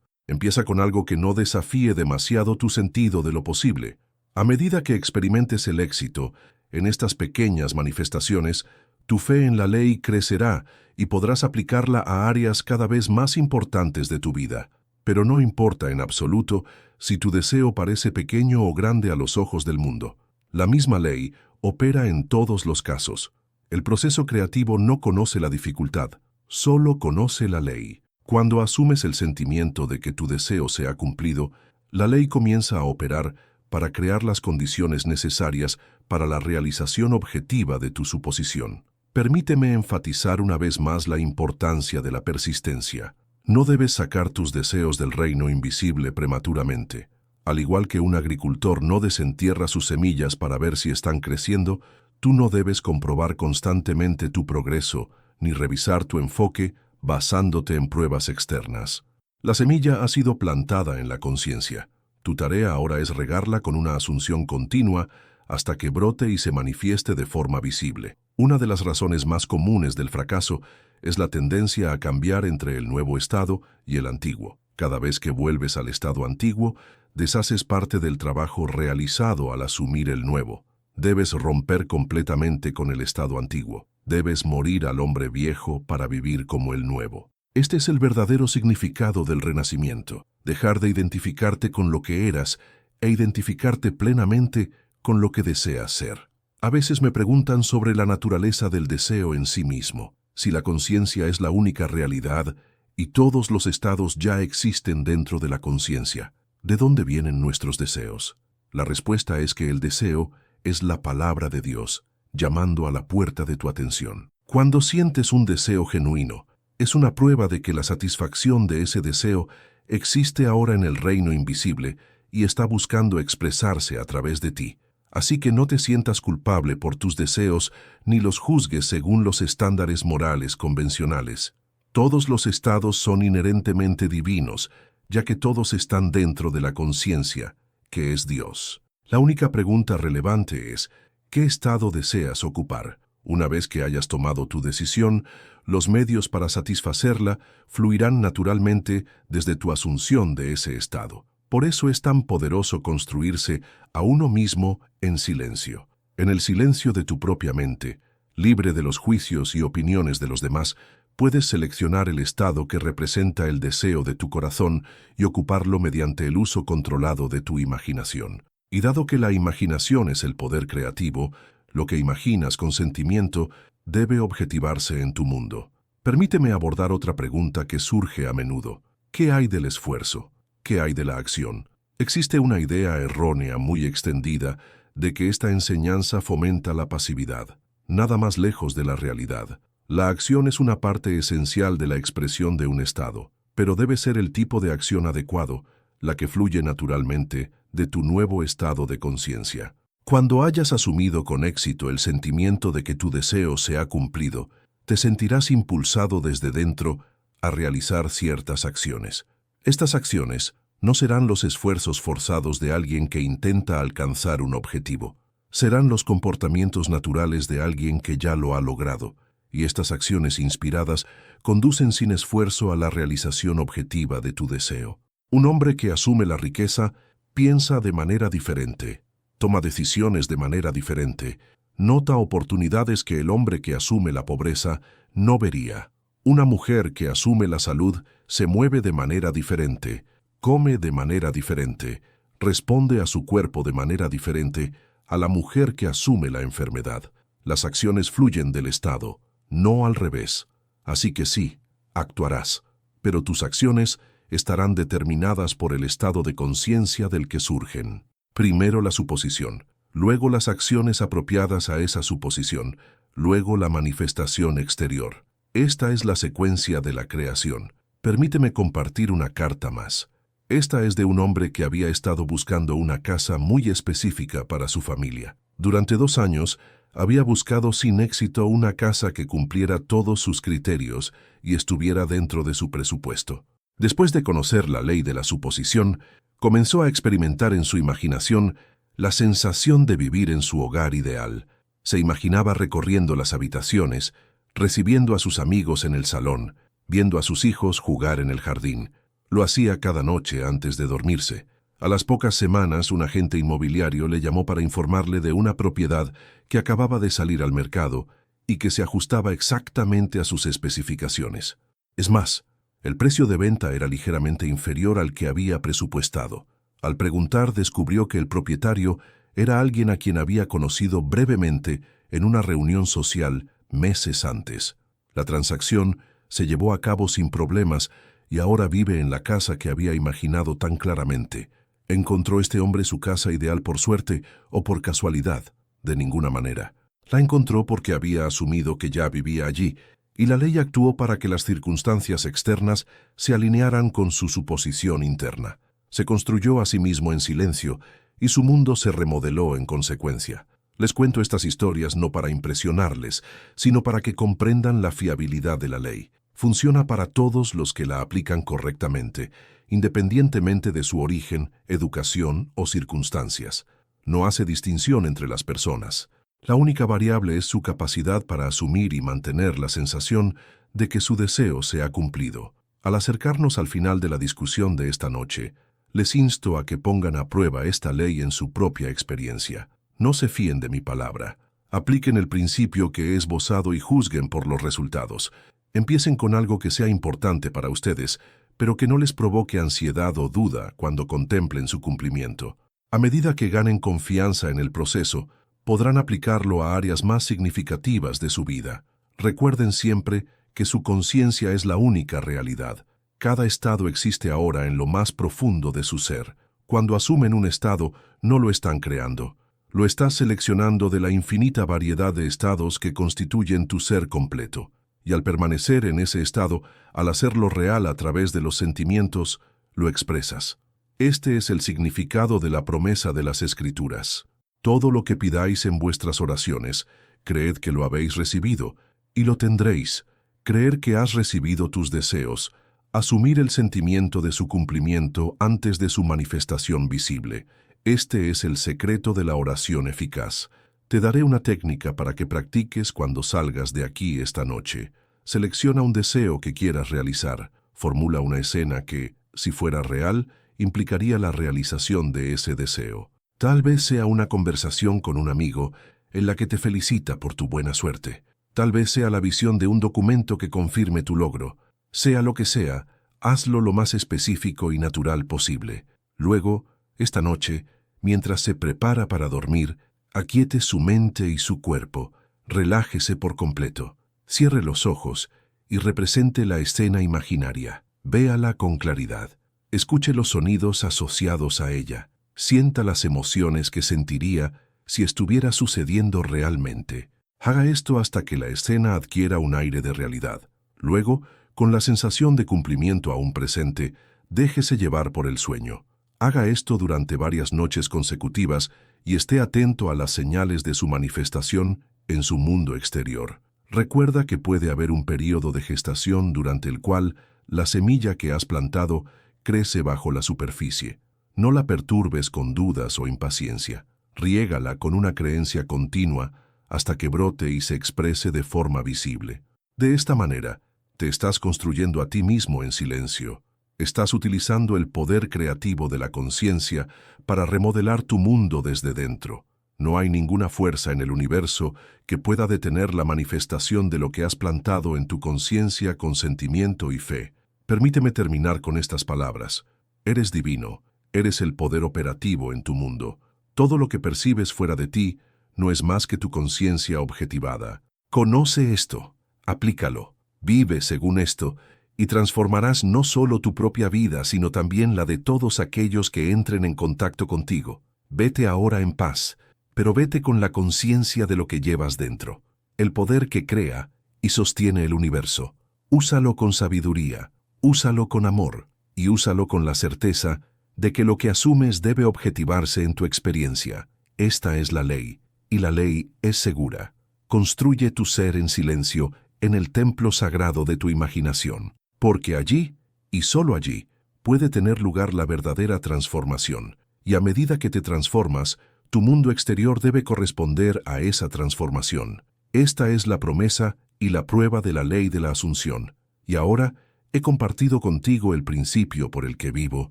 S1: Empieza con algo que no desafíe demasiado tu sentido de lo posible. A medida que experimentes el éxito en estas pequeñas manifestaciones, tu fe en la ley crecerá y podrás aplicarla a áreas cada vez más importantes de tu vida. Pero no importa en absoluto si tu deseo parece pequeño o grande a los ojos del mundo. La misma ley opera en todos los casos. El proceso creativo no conoce la dificultad, solo conoce la ley. Cuando asumes el sentimiento de que tu deseo se ha cumplido, la ley comienza a operar para crear las condiciones necesarias para la realización objetiva de tu suposición. Permíteme enfatizar una vez más la importancia de la persistencia. No debes sacar tus deseos del reino invisible prematuramente. Al igual que un agricultor no desentierra sus semillas para ver si están creciendo, tú no debes comprobar constantemente tu progreso ni revisar tu enfoque basándote en pruebas externas. La semilla ha sido plantada en la conciencia. Tu tarea ahora es regarla con una asunción continua hasta que brote y se manifieste de forma visible. Una de las razones más comunes del fracaso Es la tendencia a cambiar entre el nuevo estado y el antiguo. Cada vez que vuelves al estado antiguo, deshaces parte del trabajo realizado al asumir el nuevo. Debes romper completamente con el estado antiguo. Debes morir al hombre viejo para vivir como el nuevo. Este es el verdadero significado del renacimiento. Dejar de identificarte con lo que eras e identificarte plenamente con lo que deseas ser. A veces me preguntan sobre la naturaleza del deseo en sí mismo. Si la conciencia es la única realidad y todos los estados ya existen dentro de la conciencia, ¿de dónde vienen nuestros deseos? La respuesta es que el deseo es la palabra de Dios, llamando a la puerta de tu atención. Cuando sientes un deseo genuino, es una prueba de que la satisfacción de ese deseo existe ahora en el reino invisible y está buscando expresarse a través de ti. Así que no te sientas culpable por tus deseos ni los juzgues según los estándares morales convencionales. Todos los estados son inherentemente divinos, ya que todos están dentro de la conciencia, que es Dios. La única pregunta relevante es, ¿qué estado deseas ocupar? Una vez que hayas tomado tu decisión, los medios para satisfacerla fluirán naturalmente desde tu asunción de ese estado. Por eso es tan poderoso construirse a uno mismo en silencio. En el silencio de tu propia mente, libre de los juicios y opiniones de los demás, puedes seleccionar el estado que representa el deseo de tu corazón y ocuparlo mediante el uso controlado de tu imaginación. Y dado que la imaginación es el poder creativo, lo que imaginas con sentimiento debe objetivarse en tu mundo. Permíteme abordar otra pregunta que surge a menudo. ¿Qué hay del esfuerzo? ¿Qué hay de la acción? Existe una idea errónea muy extendida de que esta enseñanza fomenta la pasividad. Nada más lejos de la realidad. La acción es una parte esencial de la expresión de un estado, pero debe ser el tipo de acción adecuado, la que fluye naturalmente de tu nuevo estado de conciencia. Cuando hayas asumido con éxito el sentimiento de que tu deseo se ha cumplido, te sentirás impulsado desde dentro a realizar ciertas acciones. Estas acciones no serán los esfuerzos forzados de alguien que intenta alcanzar un objetivo. Serán los comportamientos naturales de alguien que ya lo ha logrado, y estas acciones inspiradas conducen sin esfuerzo a la realización objetiva de tu deseo. Un hombre que asume la riqueza piensa de manera diferente, toma decisiones de manera diferente, nota oportunidades que el hombre que asume la pobreza no vería. Una mujer que asume la salud se mueve de manera diferente, come de manera diferente, responde a su cuerpo de manera diferente a la mujer que asume la enfermedad. Las acciones fluyen del estado, no al revés. Así que sí, actuarás, pero tus acciones estarán determinadas por el estado de conciencia del que surgen. Primero la suposición, luego las acciones apropiadas a esa suposición, luego la manifestación exterior. Esta es la secuencia de la creación. Permíteme compartir una carta más. Esta es de un hombre que había estado buscando una casa muy específica para su familia. Durante 2 años, había buscado sin éxito una casa que cumpliera todos sus criterios y estuviera dentro de su presupuesto. Después de conocer la ley de la suposición, comenzó a experimentar en su imaginación la sensación de vivir en su hogar ideal. Se imaginaba recorriendo las habitaciones, recibiendo a sus amigos en el salón, viendo a sus hijos jugar en el jardín. Lo hacía cada noche antes de dormirse. A las pocas semanas, un agente inmobiliario le llamó para informarle de una propiedad que acababa de salir al mercado y que se ajustaba exactamente a sus especificaciones. Es más, el precio de venta era ligeramente inferior al que había presupuestado. Al preguntar, descubrió que el propietario era alguien a quien había conocido brevemente en una reunión social meses antes. La transacción se llevó a cabo sin problemas y ahora vive en la casa que había imaginado tan claramente. ¿Encontró este hombre su casa ideal por suerte o por casualidad? De ninguna manera. La encontró porque había asumido que ya vivía allí, y la ley actuó para que las circunstancias externas se alinearan con su suposición interna. Se construyó a sí mismo en silencio, y su mundo se remodeló en consecuencia. Les cuento estas historias no para impresionarles, sino para que comprendan la fiabilidad de la ley. Funciona para todos los que la aplican correctamente, independientemente de su origen, educación o circunstancias. No hace distinción entre las personas. La única variable es su capacidad para asumir y mantener la sensación de que su deseo se ha cumplido. Al acercarnos al final de la discusión de esta noche, les insto a que pongan a prueba esta ley en su propia experiencia. No se fíen de mi palabra. Apliquen el principio que he esbozado y juzguen por los resultados. Empiecen con algo que sea importante para ustedes, pero que no les provoque ansiedad o duda cuando contemplen su cumplimiento. A medida que ganen confianza en el proceso, podrán aplicarlo a áreas más significativas de su vida. Recuerden siempre que su conciencia es la única realidad. Cada estado existe ahora en lo más profundo de su ser. Cuando asumen un estado, no lo están creando. Lo estás seleccionando de la infinita variedad de estados que constituyen tu ser completo. Y al permanecer en ese estado, al hacerlo real a través de los sentimientos, lo expresas. Este es el significado de la promesa de las Escrituras. Todo lo que pidáis en vuestras oraciones, creed que lo habéis recibido, y lo tendréis. Creer que has recibido tus deseos, asumir el sentimiento de su cumplimiento antes de su manifestación visible. Este es el secreto de la oración eficaz. Te daré una técnica para que practiques cuando salgas de aquí esta noche. Selecciona un deseo que quieras realizar. Formula una escena que, si fuera real, implicaría la realización de ese deseo. Tal vez sea una conversación con un amigo en la que te felicita por tu buena suerte. Tal vez sea la visión de un documento que confirme tu logro. Sea lo que sea, hazlo lo más específico y natural posible. Luego, esta noche, mientras se prepara para dormir, aquiete su mente y su cuerpo, relájese por completo, cierre los ojos y represente la escena imaginaria. Véala con claridad. Escuche los sonidos asociados a ella. Sienta las emociones que sentiría si estuviera sucediendo realmente. Haga esto hasta que la escena adquiera un aire de realidad. Luego, con la sensación de cumplimiento aún presente, déjese llevar por el sueño. Haga esto durante varias noches consecutivas y esté atento a las señales de su manifestación en su mundo exterior. Recuerda que puede haber un período de gestación durante el cual la semilla que has plantado crece bajo la superficie. No la perturbes con dudas o impaciencia. Riégala con una creencia continua hasta que brote y se exprese de forma visible. De esta manera, te estás construyendo a ti mismo en silencio. Estás utilizando el poder creativo de la conciencia para remodelar tu mundo desde dentro. No hay ninguna fuerza en el universo que pueda detener la manifestación de lo que has plantado en tu conciencia con sentimiento y fe. Permíteme terminar con estas palabras. Eres divino, eres el poder operativo en tu mundo. Todo lo que percibes fuera de ti no es más que tu conciencia objetivada. Conoce esto, aplícalo, vive según esto, y transformarás no solo tu propia vida, sino también la de todos aquellos que entren en contacto contigo. Vete ahora en paz, pero vete con la conciencia de lo que llevas dentro, el poder que crea y sostiene el universo. Úsalo con sabiduría, úsalo con amor y úsalo con la certeza de que lo que asumes debe objetivarse en tu experiencia. Esta es la ley, y la ley es segura. Construye tu ser en silencio en el templo sagrado de tu imaginación, porque allí, y solo allí, puede tener lugar la verdadera transformación, y a medida que te transformas, tu mundo exterior debe corresponder a esa transformación. Esta es la promesa y la prueba de la ley de la Asunción. Y ahora he compartido contigo el principio por el que vivo.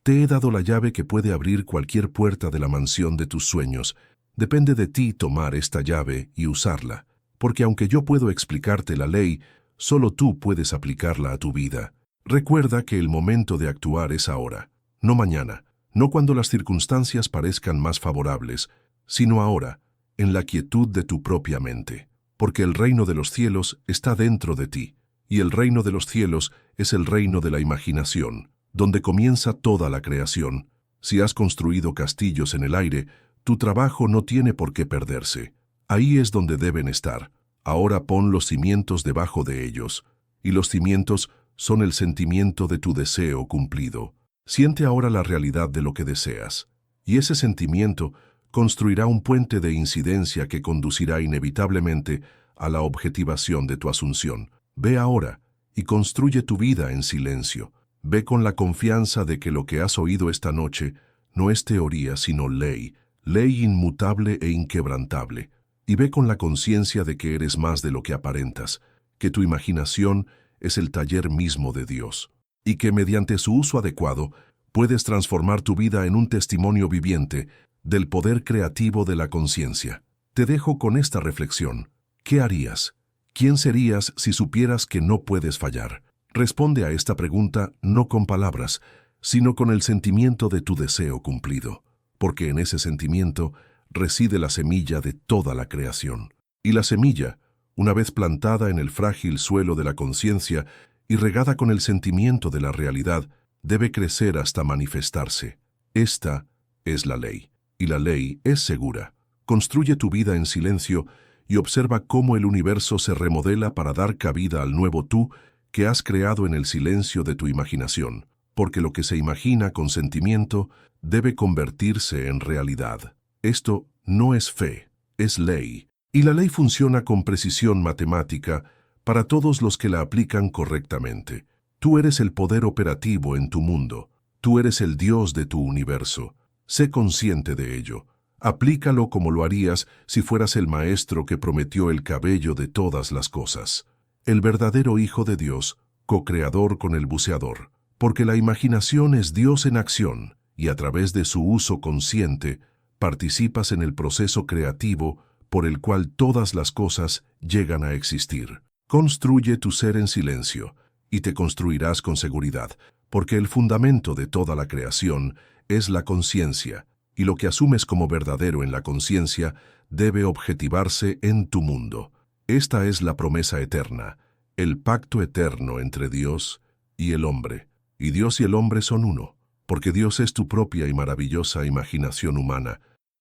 S1: Te he dado la llave que puede abrir cualquier puerta de la mansión de tus sueños. Depende de ti tomar esta llave y usarla, porque aunque yo puedo explicarte la ley, solo tú puedes aplicarla a tu vida. Recuerda que el momento de actuar es ahora, no mañana, no cuando las circunstancias parezcan más favorables, sino ahora, en la quietud de tu propia mente, porque el reino de los cielos está dentro de ti, y el reino de los cielos es el reino de la imaginación, donde comienza toda la creación. Si has construido castillos en el aire, tu trabajo no tiene por qué perderse. Ahí es donde deben estar. Ahora pon los cimientos debajo de ellos, y los cimientos son el sentimiento de tu deseo cumplido. Siente ahora la realidad de lo que deseas, y ese sentimiento construirá un puente de incidencia que conducirá inevitablemente a la objetivación de tu asunción. Ve ahora y construye tu vida en silencio. Ve con la confianza de que lo que has oído esta noche no es teoría sino ley, ley inmutable e inquebrantable. Y ve con la conciencia de que eres más de lo que aparentas, que tu imaginación es el taller mismo de Dios, y que mediante su uso adecuado puedes transformar tu vida en un testimonio viviente del poder creativo de la conciencia. Te dejo con esta reflexión. ¿Qué harías? ¿Quién serías si supieras que no puedes fallar? Responde a esta pregunta no con palabras, sino con el sentimiento de tu deseo cumplido, porque en ese sentimiento reside la semilla de toda la creación. Y la semilla, una vez plantada en el frágil suelo de la conciencia y regada con el sentimiento de la realidad, debe crecer hasta manifestarse. Esta es la ley, y la ley es segura. Construye tu vida en silencio y observa cómo el universo se remodela para dar cabida al nuevo tú que has creado en el silencio de tu imaginación, porque lo que se imagina con sentimiento debe convertirse en realidad. Esto no es fe, es ley, y la ley funciona con precisión matemática para todos los que la aplican correctamente. Tú eres el poder operativo en tu mundo, tú eres el Dios de tu universo. Sé consciente de ello. Aplícalo como lo harías si fueras el maestro que prometió el cabello de todas las cosas. El verdadero Hijo de Dios, co-creador con el buceador. Porque la imaginación es Dios en acción, y a través de su uso consciente, participas en el proceso creativo por el cual todas las cosas llegan a existir. Construye tu ser en silencio, y te construirás con seguridad, porque el fundamento de toda la creación es la conciencia, y lo que asumes como verdadero en la conciencia debe objetivarse en tu mundo. Esta es la promesa eterna, el pacto eterno entre Dios y el hombre. Y Dios y el hombre son uno, porque Dios es tu propia y maravillosa imaginación humana,